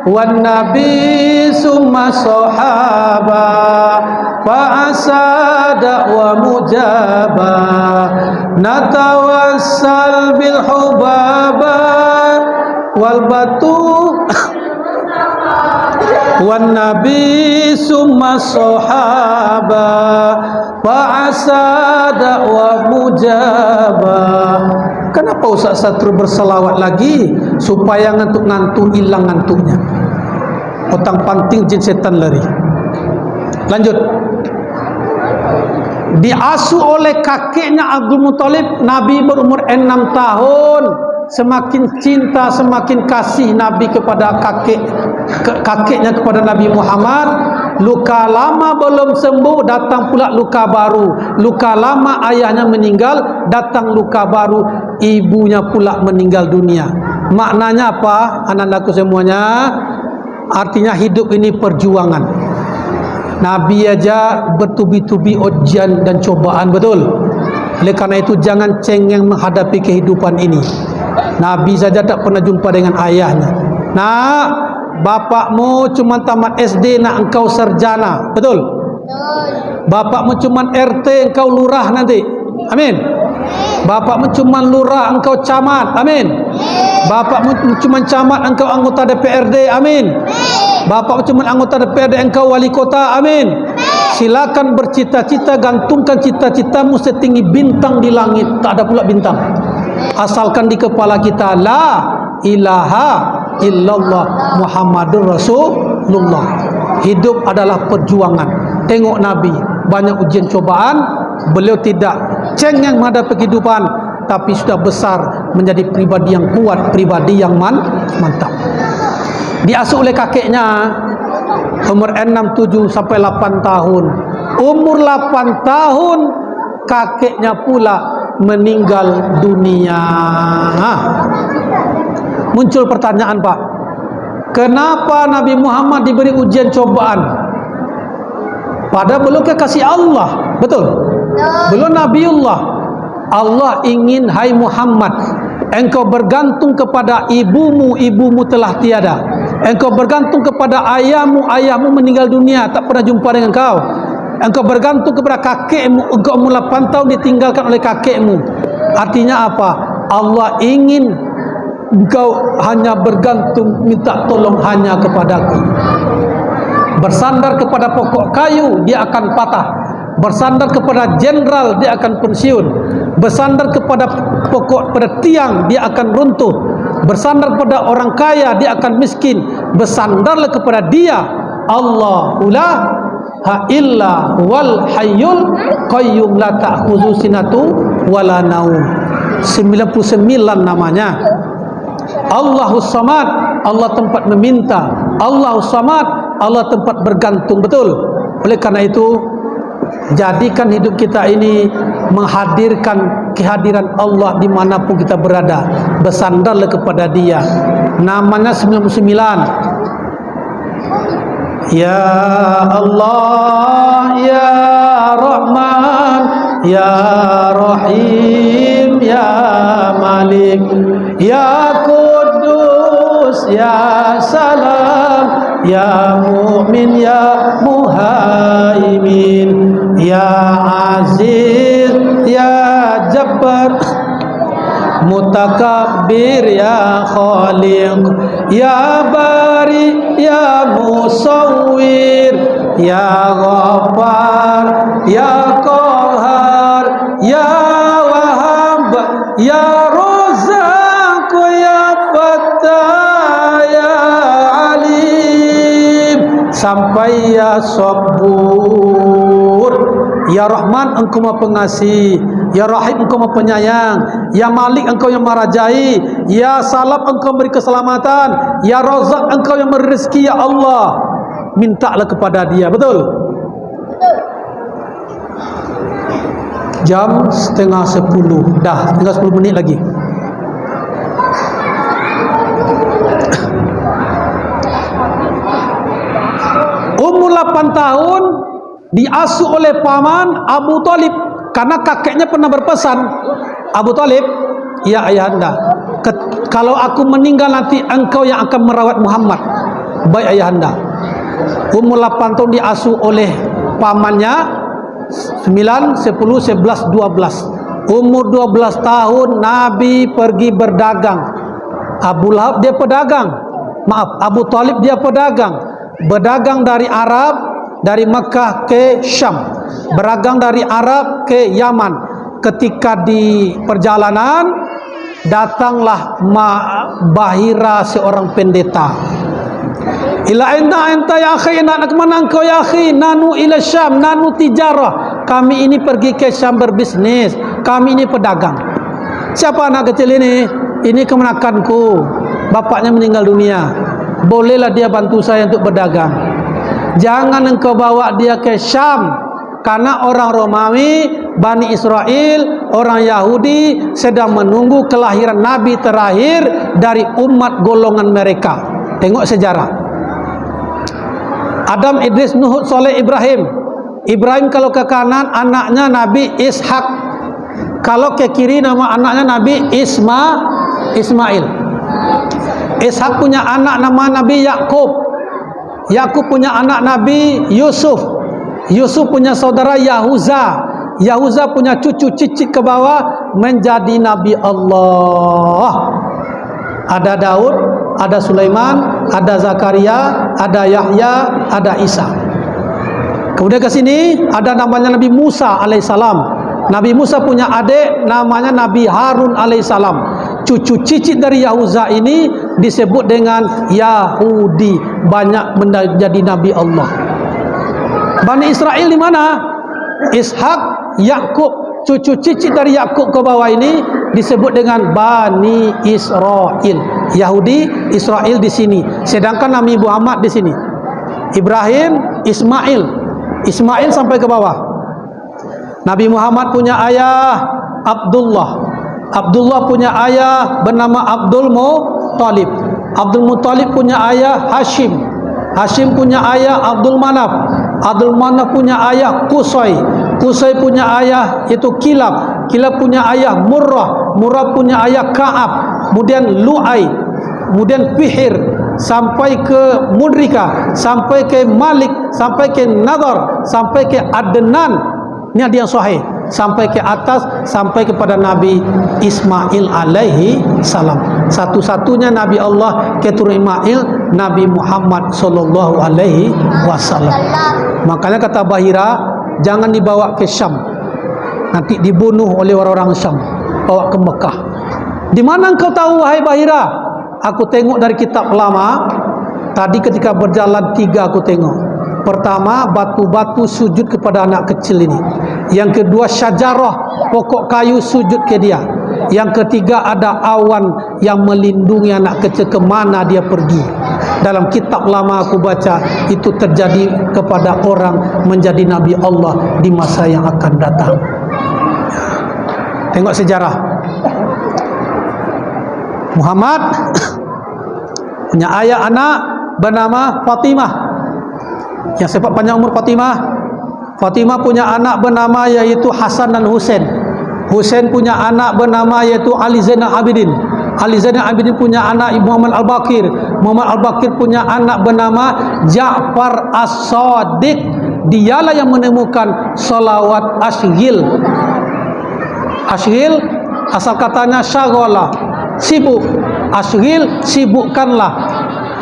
wan nabi summa sahaba fa asada wa mujaba. Natawassal bil hubaba wal batul wan nabi summa sahaba wa asada wa mujaba. Kenapa Ustaz Satru berselawat lagi? Supaya ngantuk-ngantuk hilang ngantuknya. Otang panting jin setan lari. Lanjut. Diasuh oleh kakeknya Abdul Muthalib. Nabi berumur 6 tahun. Semakin cinta, semakin kasih Nabi kepada kakeknya kepada Nabi Muhammad. Luka lama belum sembuh, datang pula luka baru. Luka lama ayahnya meninggal, datang luka baru, ibunya pula meninggal dunia. Maknanya apa anak-anakku semuanya? Artinya hidup ini perjuangan. Nabi aja bertubi-tubi ujian dan cobaan, betul? Oleh karena itu jangan cengeng menghadapi kehidupan ini. Nabi saja tak pernah jumpa dengan ayahnya. Nak, bapakmu cuma tamat SD, nak engkau sarjana, betul? Bapakmu cuma RT, engkau lurah nanti. Amin. Bapakmu cuma lurah, engkau camat. Amin. Bapakmu cuma camat, engkau anggota DPRD. Amin. Bapakmu cuma anggota DPRD, engkau wali kota. Amin. Silakan bercita-cita, gantungkan cita-citamu setinggi bintang di langit. Tak ada pula bintang, asalkan di kepala kita la ilaha illallah Muhammadur Rasulullah. Hidup adalah perjuangan. Tengok Nabi, banyak ujian cobaan, beliau tidak cengeng menghadapi kehidupan, tapi sudah besar menjadi pribadi yang kuat, pribadi yang mantap. Diasuh oleh kakeknya umur 6, 7 sampai 8 tahun. Umur 8 tahun kakeknya pula meninggal dunia. Muncul pertanyaan, Pak, kenapa Nabi Muhammad diberi ujian cobaan? Padahal belum kekasih Allah, betul? Belum Nabiullah. Allah ingin, hai Muhammad, engkau bergantung kepada ibumu, ibumu telah tiada. Engkau bergantung kepada ayahmu, ayahmu meninggal dunia, tak pernah jumpa dengan kau. Engkau bergantung kepada kakekmu, engkau umur 8 tahun ditinggalkan oleh kakekmu. Artinya apa? Allah ingin engkau hanya bergantung, minta tolong hanya kepadaku. Bersandar kepada pokok kayu, dia akan patah. bersandar kepada jenderal dia akan pensiun, bersandar kepada pokok, pada tiang dia akan runtuh, bersandar pada orang kaya dia akan miskin. Bersandarlah kepada dia, Allahu la illa wal hayyul qayyum la ta'khudhu sinatu wala naum. 99 namanya. Allahus Samad, Allah tempat meminta. Allahus Samad, Allah tempat bergantung. Betul. Oleh karena itu, jadikan hidup kita ini menghadirkan kehadiran Allah dimanapun kita berada. Bersandarlah kepada dia. Namanya 99. Ya Allah, Ya Rahman, Ya Rahim, Ya Malik, Ya Kudus, Ya Salam, Ya Mu'min, Ya Muhaimin, Ya Aziz, Ya Jabbar, Mutakabbir, Ya Khaliq, Ya Bari, Ya Musawwir, Ya Ghaffar, Ya Qahhar, Ya Wahhab, Ya Razzaq, Ya Fattah, Ya Alim, sampai Ya Sabur. Ya Rahman, Engkau Maha Pengasih. Ya Rahim, Engkau Maha Penyayang. Ya Malik, Engkau yang merajai. Ya Salam, Engkau beri keselamatan. Ya Razak, Engkau yang beri rezeki. Ya Allah, mintalah kepada dia. Betul? Jam 9:30. Dah, tinggal 10 menit lagi. Umur 8 tahun diasuh oleh paman Abu Talib, karena kakeknya pernah berpesan, Abu Talib, ya ayahanda, kalau aku meninggal nanti engkau yang akan merawat Muhammad. Baik ayahanda. Umur 8 tahun diasuh oleh pamannya. 9, 10, 11, 12. Umur 12 tahun Nabi pergi berdagang. Abu Lahab dia pedagang. Maaf, Abu Talib dia pedagang. Berdagang dari Arab, dari Mekah ke Syam, berdagang dari Arab ke Yaman. Ketika di perjalanan, datanglah Bahira, seorang pendeta. Ila enta ya akhi, nak kemana engkau ya akhi? Nanu ila Syam, nanu tijarah. Kami ini pergi ke Syam berbisnis. Kami ini pedagang. Siapa anak kecil ini? Ini kemenakanku. Bapaknya meninggal dunia. Bolehlah dia bantu saya untuk berdagang. Jangan engkau bawa dia ke Syam, karena orang Romawi, Bani Israel, orang Yahudi sedang menunggu kelahiran Nabi terakhir dari umat golongan mereka. Tengok sejarah. Adam, Idris, Nuh, Soleh, Ibrahim. Ibrahim kalau ke kanan anaknya Nabi Ishak. Kalau ke kiri nama anaknya Nabi Ismail. Ishak punya anak nama Nabi Yakub. Yakub punya anak Nabi Yusuf. Yusuf punya saudara Yahuza. Yahuza punya cucu cicit ke bawah menjadi Nabi Allah. Ada Daud, ada Sulaiman, ada Zakaria, ada Yahya, ada Isa. Kemudian ke sini ada namanya Nabi Musa alaihissalam. Nabi Musa punya adik namanya Nabi Harun alaihissalam. Cucu cicit dari Yahuza ini disebut dengan Yahudi, banyak menjadi Nabi Allah. Bani Israel di mana? Ishak, Yakub. Cucu cicit dari Yakub ke bawah ini disebut dengan Bani Israel. Yahudi, Israel di sini. Sedangkan Nabi Muhammad di sini. Ibrahim, Ismail sampai ke bawah. Nabi Muhammad punya ayah Abdullah. Abdullah punya ayah bernama Abdul Muttalib. Abdul Muttalib punya ayah Hashim. Hashim punya ayah Abdul Manaf. Abdul Manaf punya ayah Qusay. Qusay punya ayah itu Kilab. Kilab punya ayah Murrah. Murrah punya ayah Ka'ab. Kemudian Lu'ay. Kemudian Fihir. Sampai ke Mudrika. Sampai ke Malik. Sampai ke Nadar. Sampai ke Adnan. Ini ada yang sahih. Sampai ke atas, sampai kepada Nabi Ismail alaihi salam. Satu-satunya Nabi Allah keturunan Ismail, Nabi Muhammad sallallahu alaihi wasallam. Makanya kata Bahira, jangan dibawa ke Syam. Nanti dibunuh oleh orang-orang Syam, bawa ke Mekah. Di mana engkau tahu wahai Bahira? Aku tengok dari kitab lama. Tadi ketika berjalan 3 aku tengok. Pertama, batu-batu sujud kepada anak kecil ini. Yang kedua, syajarah, pokok kayu sujud ke dia. Yang ketiga, ada awan yang melindungi anak kecil kemana dia pergi. Dalam kitab lama aku baca, itu terjadi kepada orang menjadi Nabi Allah di masa yang akan datang. Tengok sejarah. Muhammad punya ayah anak bernama Fatimah, yang sempat panjang umur Fatimah. Fatimah punya anak bernama yaitu Hasan dan Husain. Husain punya anak bernama yaitu Ali Zainal Abidin. Ali Zainal Abidin punya anak Muhammad Al-Baqir. Muhammad Al-Baqir punya anak bernama Ja'far As-Sadiq. Dialah yang menemukan salawat Ashghil. Ashghil asal katanya syaghalah, sibuk. Ashghil, sibukkanlah.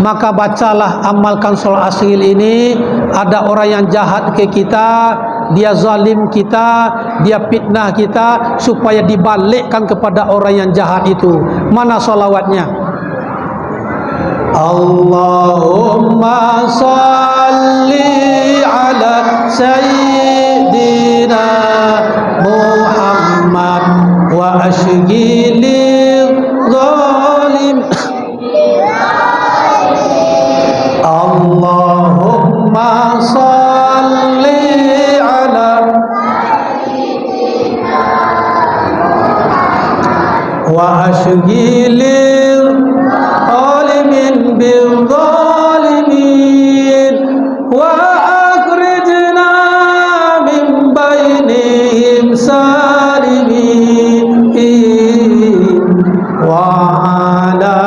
Maka bacalah, amalkan salat Ashghil ini. Ada orang yang jahat ke kita, dia zalim kita, dia fitnah kita, supaya dibalikkan kepada orang yang jahat itu. Mana salawatnya? Allahumma salli ala sayyidina Muhammad wa ashghilil zalim. Allahumma salli ala wa ashghilil zalimin bil zalimin wa akhrijna min bainihim salimin wa ala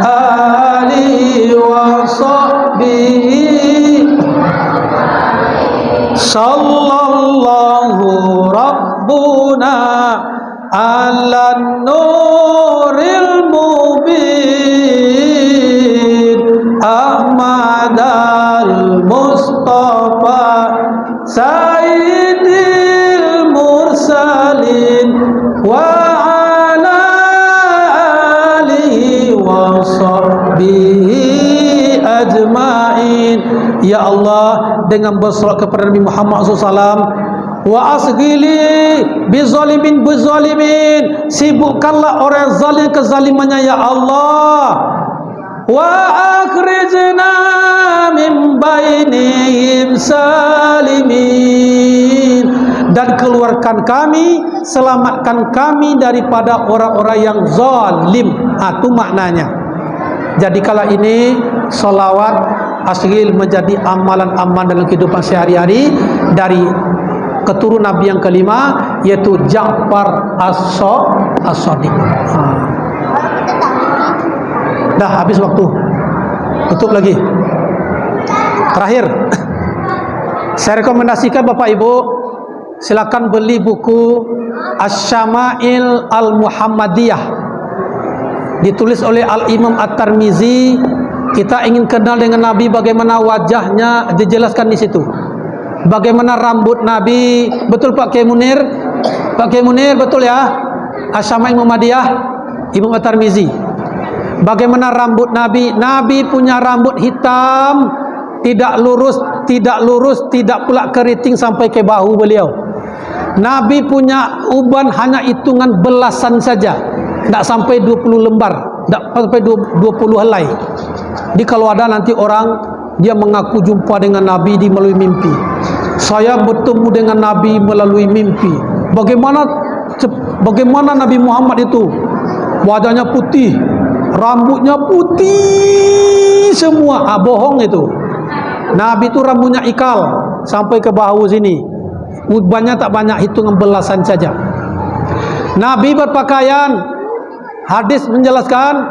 alihi wa sahbihi sallallahu rabbuna ala nuril mubin Ahmad al-Mustafa Sayyidil Mursalin wa ala alihi wa sahbihi ajma'in. Ya Allah, dengan bersolat kepada Nabi Muhammad SAW, wa asghili bizalimin bizalimin, sibukkanlah orang zalim kezalimannya ya Allah. Wa akhrijna min bainihim salimin, dan keluarkan kami, selamatkan kami daripada orang-orang yang zalim. Itu maknanya. Jadi kala ini salawat Ashghil menjadi amalan-amalan dalam kehidupan sehari-hari dari keturunan Nabi yang kelima, yaitu Ja'far As-Sadiq. Dah habis waktu, tutup lagi. Terakhir, saya rekomendasikan Bapak Ibu silakan beli buku Asy-Syama'il Al-Muhammadiyah, ditulis oleh Al-Imam At-Tirmizi. Kita ingin kenal dengan Nabi, bagaimana wajahnya dijelaskan di situ. Bagaimana rambut Nabi, betul Pak Kiai Munir? Pak Kiai Munir, betul ya? Asy-Syama'il Muhammadiyah, Imam At-Tirmizi. Bagaimana rambut Nabi? Nabi punya rambut hitam, tidak lurus, tidak pula keriting sampai ke bahu beliau. Nabi punya uban hanya hitungan belasan saja, tidak sampai 20 lembar, tidak sampai 20 helai. Jadi kalau ada nanti orang dia mengaku jumpa dengan Nabi di melalui mimpi, saya bertemu dengan Nabi melalui mimpi. Bagaimana Nabi Muhammad itu? Wajahnya putih, rambutnya putih semua. Bohong itu. Nabi itu rambutnya ikal sampai ke bahu sini. Ubannya tak banyak, hitungan belasan saja. Nabi berpakaian, hadis menjelaskan,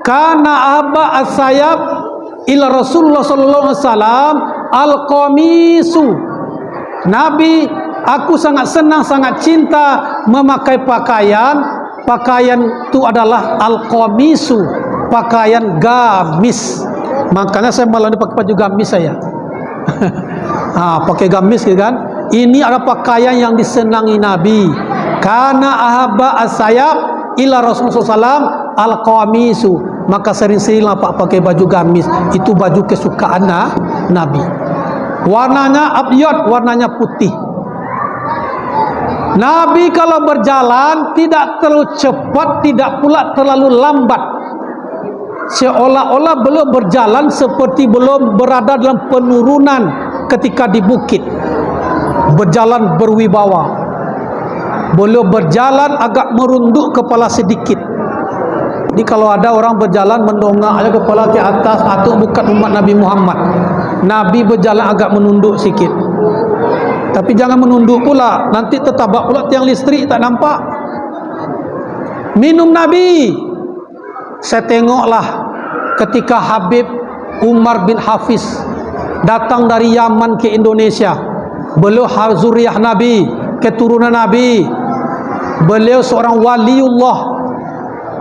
kana aba as-sayab ila Rasulullah sallallahu alaihi wasallam al-qamisu. Nabi, aku sangat senang, sangat cinta memakai pakaian. Pakaian itu adalah al-qamisu, pakaian gamis. Makanya saya malah pakai baju gamis saya. pakai gamis gitu kan. Ini adalah pakaian yang disenangi Nabi. Karena ahabba as-sayab ila Rasulullah SAW al-qamisu. Maka sering-seringlah pakai baju gamis. Itu baju kesukaan Nabi. Warnanya abyad, warnanya putih. Nabi kalau berjalan tidak terlalu cepat, tidak pula terlalu lambat. Seolah-olah belum berjalan seperti belum berada dalam penurunan ketika di bukit. Berjalan berwibawa. Belum berjalan agak merunduk kepala sedikit. Jadi kalau ada orang berjalan mendongak aja kepala ke atas, atau bukan umat Nabi Muhammad. Nabi berjalan agak menunduk sikit. Tapi jangan menunduk pula, nanti tertabak pula tiang listrik tak nampak. Minum Nabi. Saya tengoklah ketika Habib Umar bin Hafiz datang dari Yaman ke Indonesia. Beliau zuriyah Nabi, keturunan Nabi. Beliau seorang waliullah,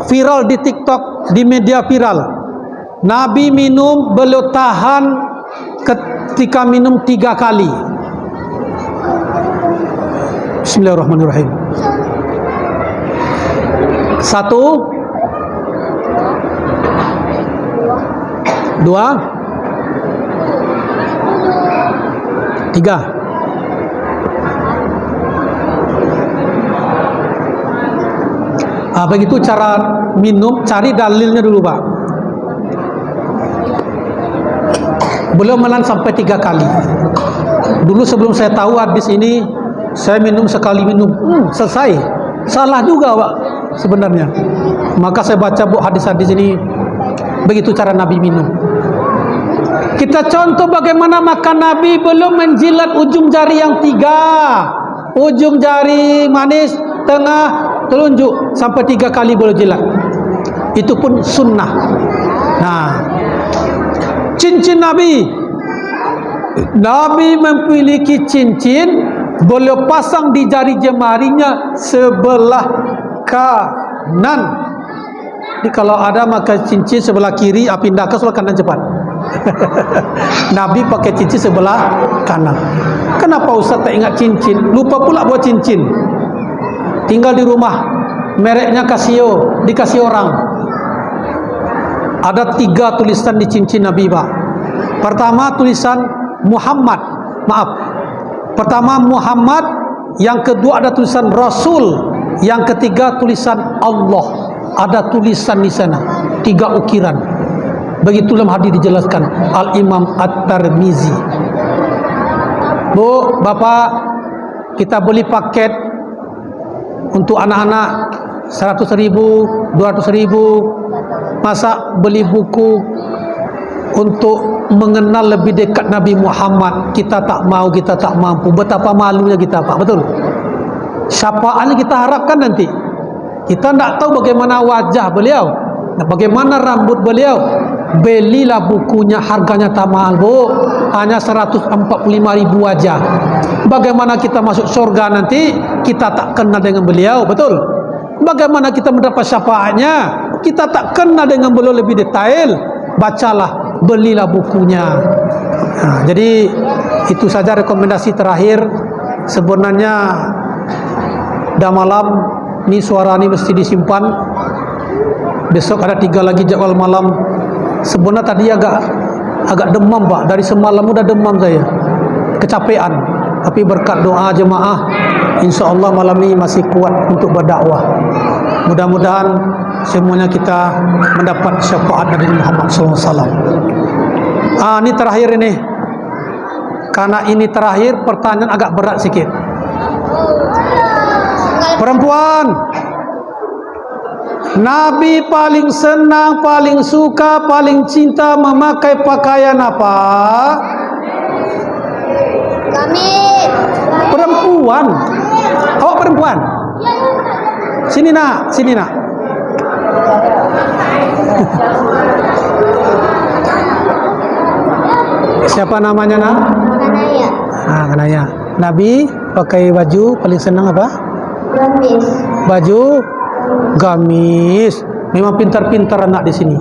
viral di TikTok, di media viral. Nabi minum, beliau tahan ketika minum 3 kali. Bismillahirrahmanirrahim. 1, 2, 3. Begitu cara minum, cari dalilnya dulu Pak. Belum melan sampai 3 kali. Dulu sebelum saya tahu hadis ini, saya minum sekali minum, selesai. Salah juga Pak sebenarnya. Maka saya baca buku hadis-hadis ini, begitu cara Nabi minum. Kita contoh bagaimana makan Nabi, belum menjilat ujung jari yang 3. Ujung jari manis, tengah, telunjuk, sampai 3 kali boleh jilat. Itu pun sunnah. Nah, cincin Nabi, Nabi memiliki cincin, beliau pasang di jari jemarinya sebelah kanan. Jadi kalau ada maka cincin sebelah kiri, pindah ke sebelah kanan cepat. Nabi pakai cincin sebelah kanan. Kenapa Ustaz tak ingat cincin? Lupa pula buat cincin. Tinggal di rumah, mereknya Casio, dikasih orang. Ada 3 tulisan di cincin Nabi Pak. Pertama tulisan Muhammad, maaf. Pertama Muhammad, yang kedua ada tulisan Rasul, yang ketiga tulisan Allah. Ada tulisan di sana, 3 ukiran. Begitu dalam hadis dijelaskan Al-Imam At-Tirmizi. Bu, Bapak, kita beli paket untuk anak-anak 100.000, 200.000. Masa beli buku untuk mengenal lebih dekat Nabi Muhammad, kita tak mau, kita tak mampu. Betapa malunya kita Pak, betul? Syafaatnya kita harapkan nanti. Kita tak tahu bagaimana wajah beliau, bagaimana rambut beliau. Belilah bukunya, harganya tak mahal Bu, hanya 145.000 aja. Bagaimana kita masuk surga nanti, kita tak kenal dengan beliau, betul? Bagaimana kita mendapat syafaatnya, kita tak kenal dengan beliau lebih detail. Bacalah, belilah bukunya. Nah, jadi itu saja rekomendasi terakhir. Sebenarnya dah malam, ni suara ni mesti disimpan. Besok ada 3 lagi jadwal malam. Sebenarnya tadi agak demam Pak, dari semalam udah demam saya, kecapean. Tapi berkat doa jemaah, insya Allah malam ini masih kuat untuk berdakwah. Mudah-mudahan semuanya kita mendapat syafaat dari Muhammad SAW. Ini terakhir ini, karena ini terakhir, pertanyaan agak berat sikit. Perempuan, Nabi paling senang, paling suka, paling cinta memakai pakaian apa? Gamis. Perempuan. Awak perempuan? Sini nak, sini nak. Siapa namanya nak? Kanaya. Kanaya. Nabi pakai baju paling senang apa? Gamis. Baju gamis. Memang pintar-pintar anak di sini.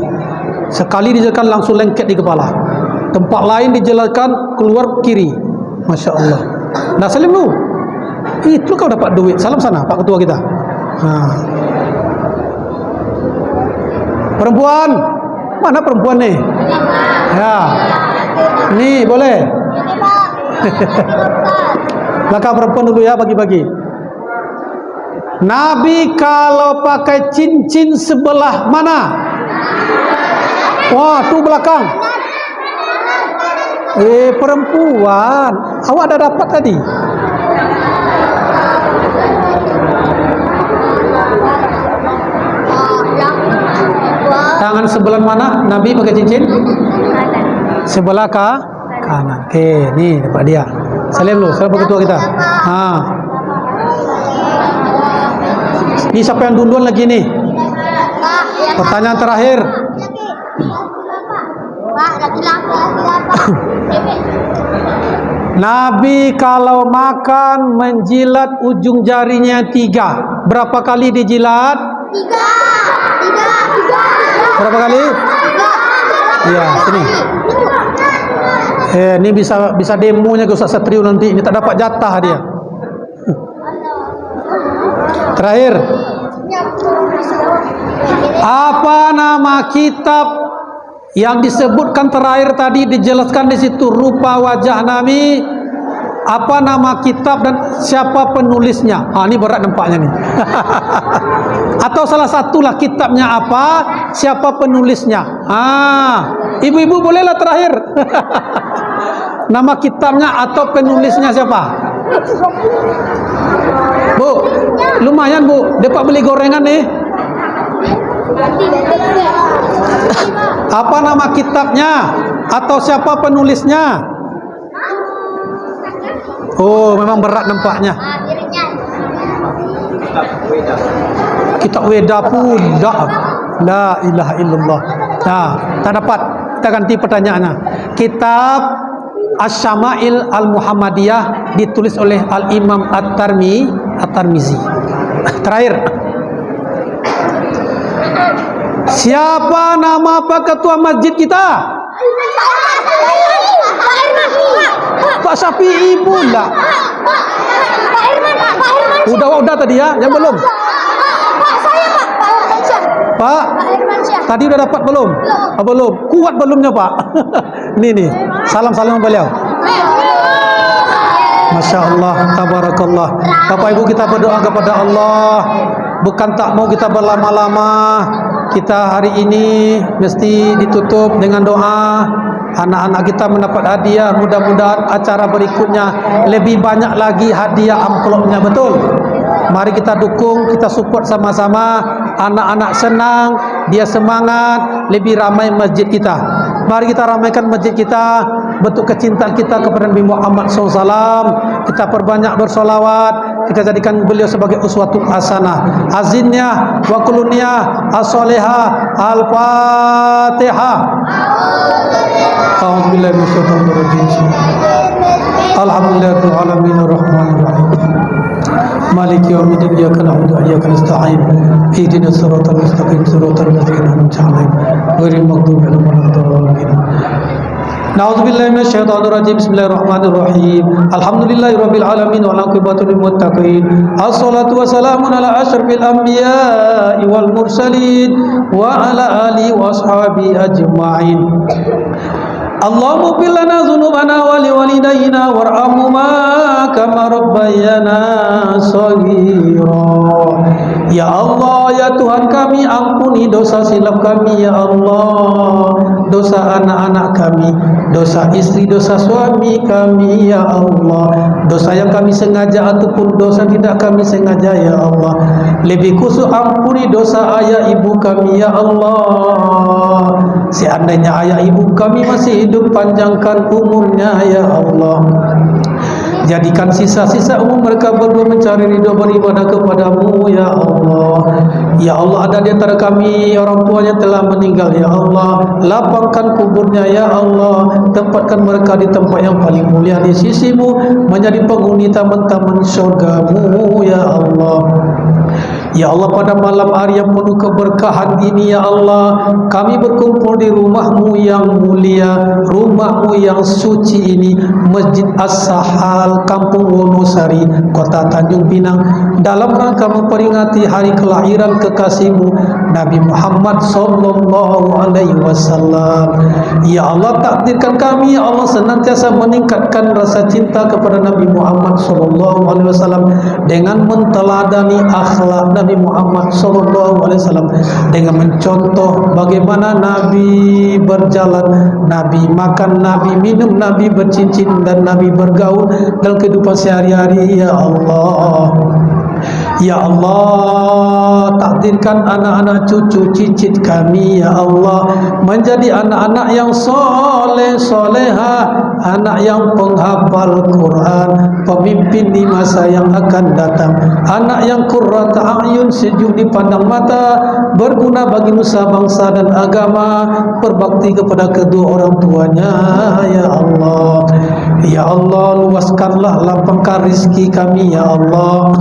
Sekali dijelaskan langsung lengket di kepala. Tempat lain dijelaskan keluar kiri. Masya Allah. Nah, salim lu. Itu kau dapat duit. Salam sana, Pak Ketua kita. Nah. Perempuan. Mana perempuan nih? Ya. Nih, boleh. Belakang perempuan dulu ya, bagi-bagi. Nabi kalau pakai cincin sebelah mana? Wah, tuh belakang. Perempuan. Awak dah dapat tadi. Tangan sebelah mana Nabi pakai cincin? Sebelah kanan. Okey, ni dapat dia. Salim dulu, salam Ketua kita. Ha. Ni siapa yang duluan lagi ni? Pertanyaan terakhir. Nabi kalau makan menjilat ujung jarinya 3. Berapa kali dijilat? 3. Berapa kali? 3. Ya, sini. Ini bisa demonya ke Ustaz Satrio nanti. Ini tak dapat jatah dia. Terakhir. Apa nama kitab yang disebutkan terakhir tadi, dijelaskan di situ rupa wajah Nabi? Apa nama kitab dan siapa penulisnya? Ini berat nampaknya nih. Atau salah satulah kitabnya apa, siapa penulisnya? Ibu-ibu bolehlah terakhir. Nama kitabnya atau penulisnya siapa? Bu, lumayan Bu, dapat beli gorengan nih. Apa nama kitabnya atau siapa penulisnya? Oh, memang berat nampaknya. Kitab Weda pun dah. La ilaha illallah. Nah, tak dapat. Kita ganti pertanyaannya. Kitab Asy-Syama'il Al-Muhammadiyah ditulis oleh Al-Imam At-Tirmizi. Terakhir. Siapa nama Pak Ketua Masjid kita? Pak Syafi'i pula. Udah tadi ya, yang belum. Pak, tadi udah dapat belum? Belum. Kuat belumnya Pak. Nih. Salam beliau. Masya Allah, tabarakallah. Bapak Ibu, kita berdoa kepada Allah. Bukan tak mau kita berlama-lama. Kita hari ini mesti ditutup dengan doa. Anak-anak kita mendapat hadiah. Mudah-mudahan acara berikutnya lebih banyak lagi hadiah amplopnya. Betul? Mari kita dukung, kita support sama-sama. Anak-anak senang, dia semangat, lebih ramai masjid kita. Mari kita ramaikan masjid kita, bentuk kecintaan kita kepada Nabi Muhammad SAW. Kita perbanyak bersolawat, kita jadikan beliau sebagai uswatul hasanah. Azinnya wa kuluniyah as-solihah al-fatihah. A'udzubillahi minasyaitonir rajim. Alhamdulillahil alamin arrahmanir rahim. Maliki yaumiddin, iyyaka na'budu wa iyyaka nasta'in. Ihdinas siratal mustaqim, siratal ladzina an'amta 'alaihim ghairil maghdubi 'alaihim waladdallin. Na'udzubillahi minasyaitonir rajim. Bismillahirrahmanirrahim. Alhamdulillahirabbil alamin wal 'aqibatu lil muttaqin. Assalatu wassalamu ala asyrafil anbiya'i wal mursalin wa ala alihi washabihi ajma'in. Allahumma ighfir lana dhunubana wa liwalidayna warhamhuma kama rabbayana shaghira. Ya Allah, ya Tuhan kami, ampuni dosa silap kami ya Allah, dosa anak-anak kami, dosa istri, dosa suami kami ya Allah, dosa yang kami sengaja ataupun dosa tidak kami sengaja ya Allah. Lebih khusus ampuni dosa ayah ibu kami ya Allah. Seandainya ayah ibu kami masih hidup, panjangkan umurnya ya Allah. Jadikan sisa-sisa umur mereka berdua mencari ridho beribadah kepadamu ya Allah. Ya Allah, ada di antara kami orang tuanya telah meninggal ya Allah, lapangkan kuburnya ya Allah, tempatkan mereka di tempat yang paling mulia di sisimu, menjadi penghuni taman-taman surgamu ya Allah. Ya Allah, pada malam hari yang penuh keberkahan ini, Ya Allah, kami berkumpul di rumah-Mu yang mulia, rumah-Mu yang suci ini, Masjid As-Sahal, Kampung Wonosari, Kota Tanjung Pinang, dalam rangka memperingati hari kelahiran kekasih-Mu Nabi Muhammad sallallahu alaihi wasallam. Ya Allah, takdirkan kami, Ya Allah, senantiasa meningkatkan rasa cinta kepada Nabi Muhammad sallallahu alaihi wasallam dengan menteladani akhlak Nabi Muhammad sallallahu alaihi wasallam, dengan mencontoh bagaimana Nabi berjalan, Nabi makan, Nabi minum, Nabi bercincin, dan Nabi bergaul dalam kehidupan sehari-hari. Ya Allah, Ya Allah, takdirkan anak-anak cucu cicit kami, Ya Allah, menjadi anak-anak yang soleh soleha, anak yang penghafal Quran, pemimpin di masa yang akan datang, anak yang qurrata a'yun, sejuk dipandang mata, berguna bagi nusa bangsa dan agama, berbakti kepada kedua orang tuanya. Ya Allah, Ya Allah, luaskanlah, lapangkan rizki kami, Ya Allah.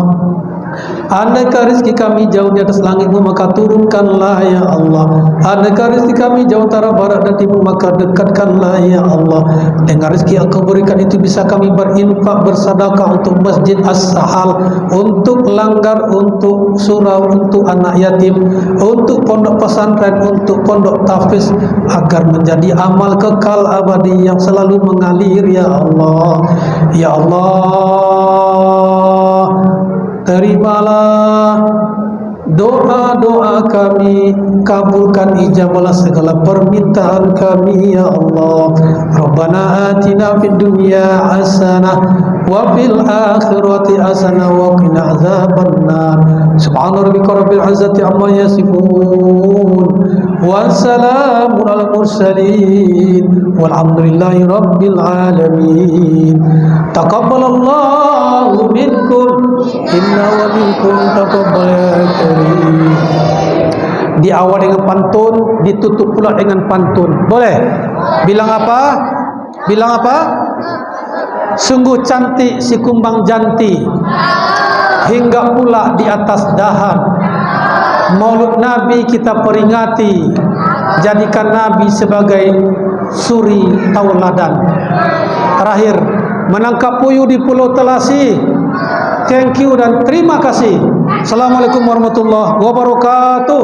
Andaikan rezeki kami jauh di atas langit-Mu, maka turunkanlah, Ya Allah. Andaikan rezeki kami jauh antara barat dan timur, maka dekatkanlah, Ya Allah. Dengan rezeki yang Kau berikan itu bisa kami berinfak, bersedekah untuk Masjid As-Sahal, untuk langgar, untuk surau, untuk anak yatim, untuk pondok pesantren, untuk pondok tahfiz, agar menjadi amal kekal abadi yang selalu mengalir. Ya Allah, Ya Allah, terimalah doa-doa kami, kabulkan, ijabahlah segala permintaan kami, Ya Allah. Rabbana atina fid dunya hasanah wa fil akhirati hasanah wa qina azabannar. Subhana rabbika rabbil izzati amma yasifun wa salamun alal mursalin walhamdulillahi rabbil alamin. Taqabbalallahu minkum inna wa minkum taqabbal ya karim. Di awal dengan pantun, ditutup pula dengan pantun. Boleh? Bilang apa? Bilang apa? Sungguh cantik si kumbang janti, hingga pula di atas dahan. Maulud Nabi kita peringati, jadikan Nabi sebagai suri tauladan. Terakhir, menangkap puyuh di Pulau Telasi. Thank you dan terima kasih. Assalamualaikum warahmatullahi wabarakatuh.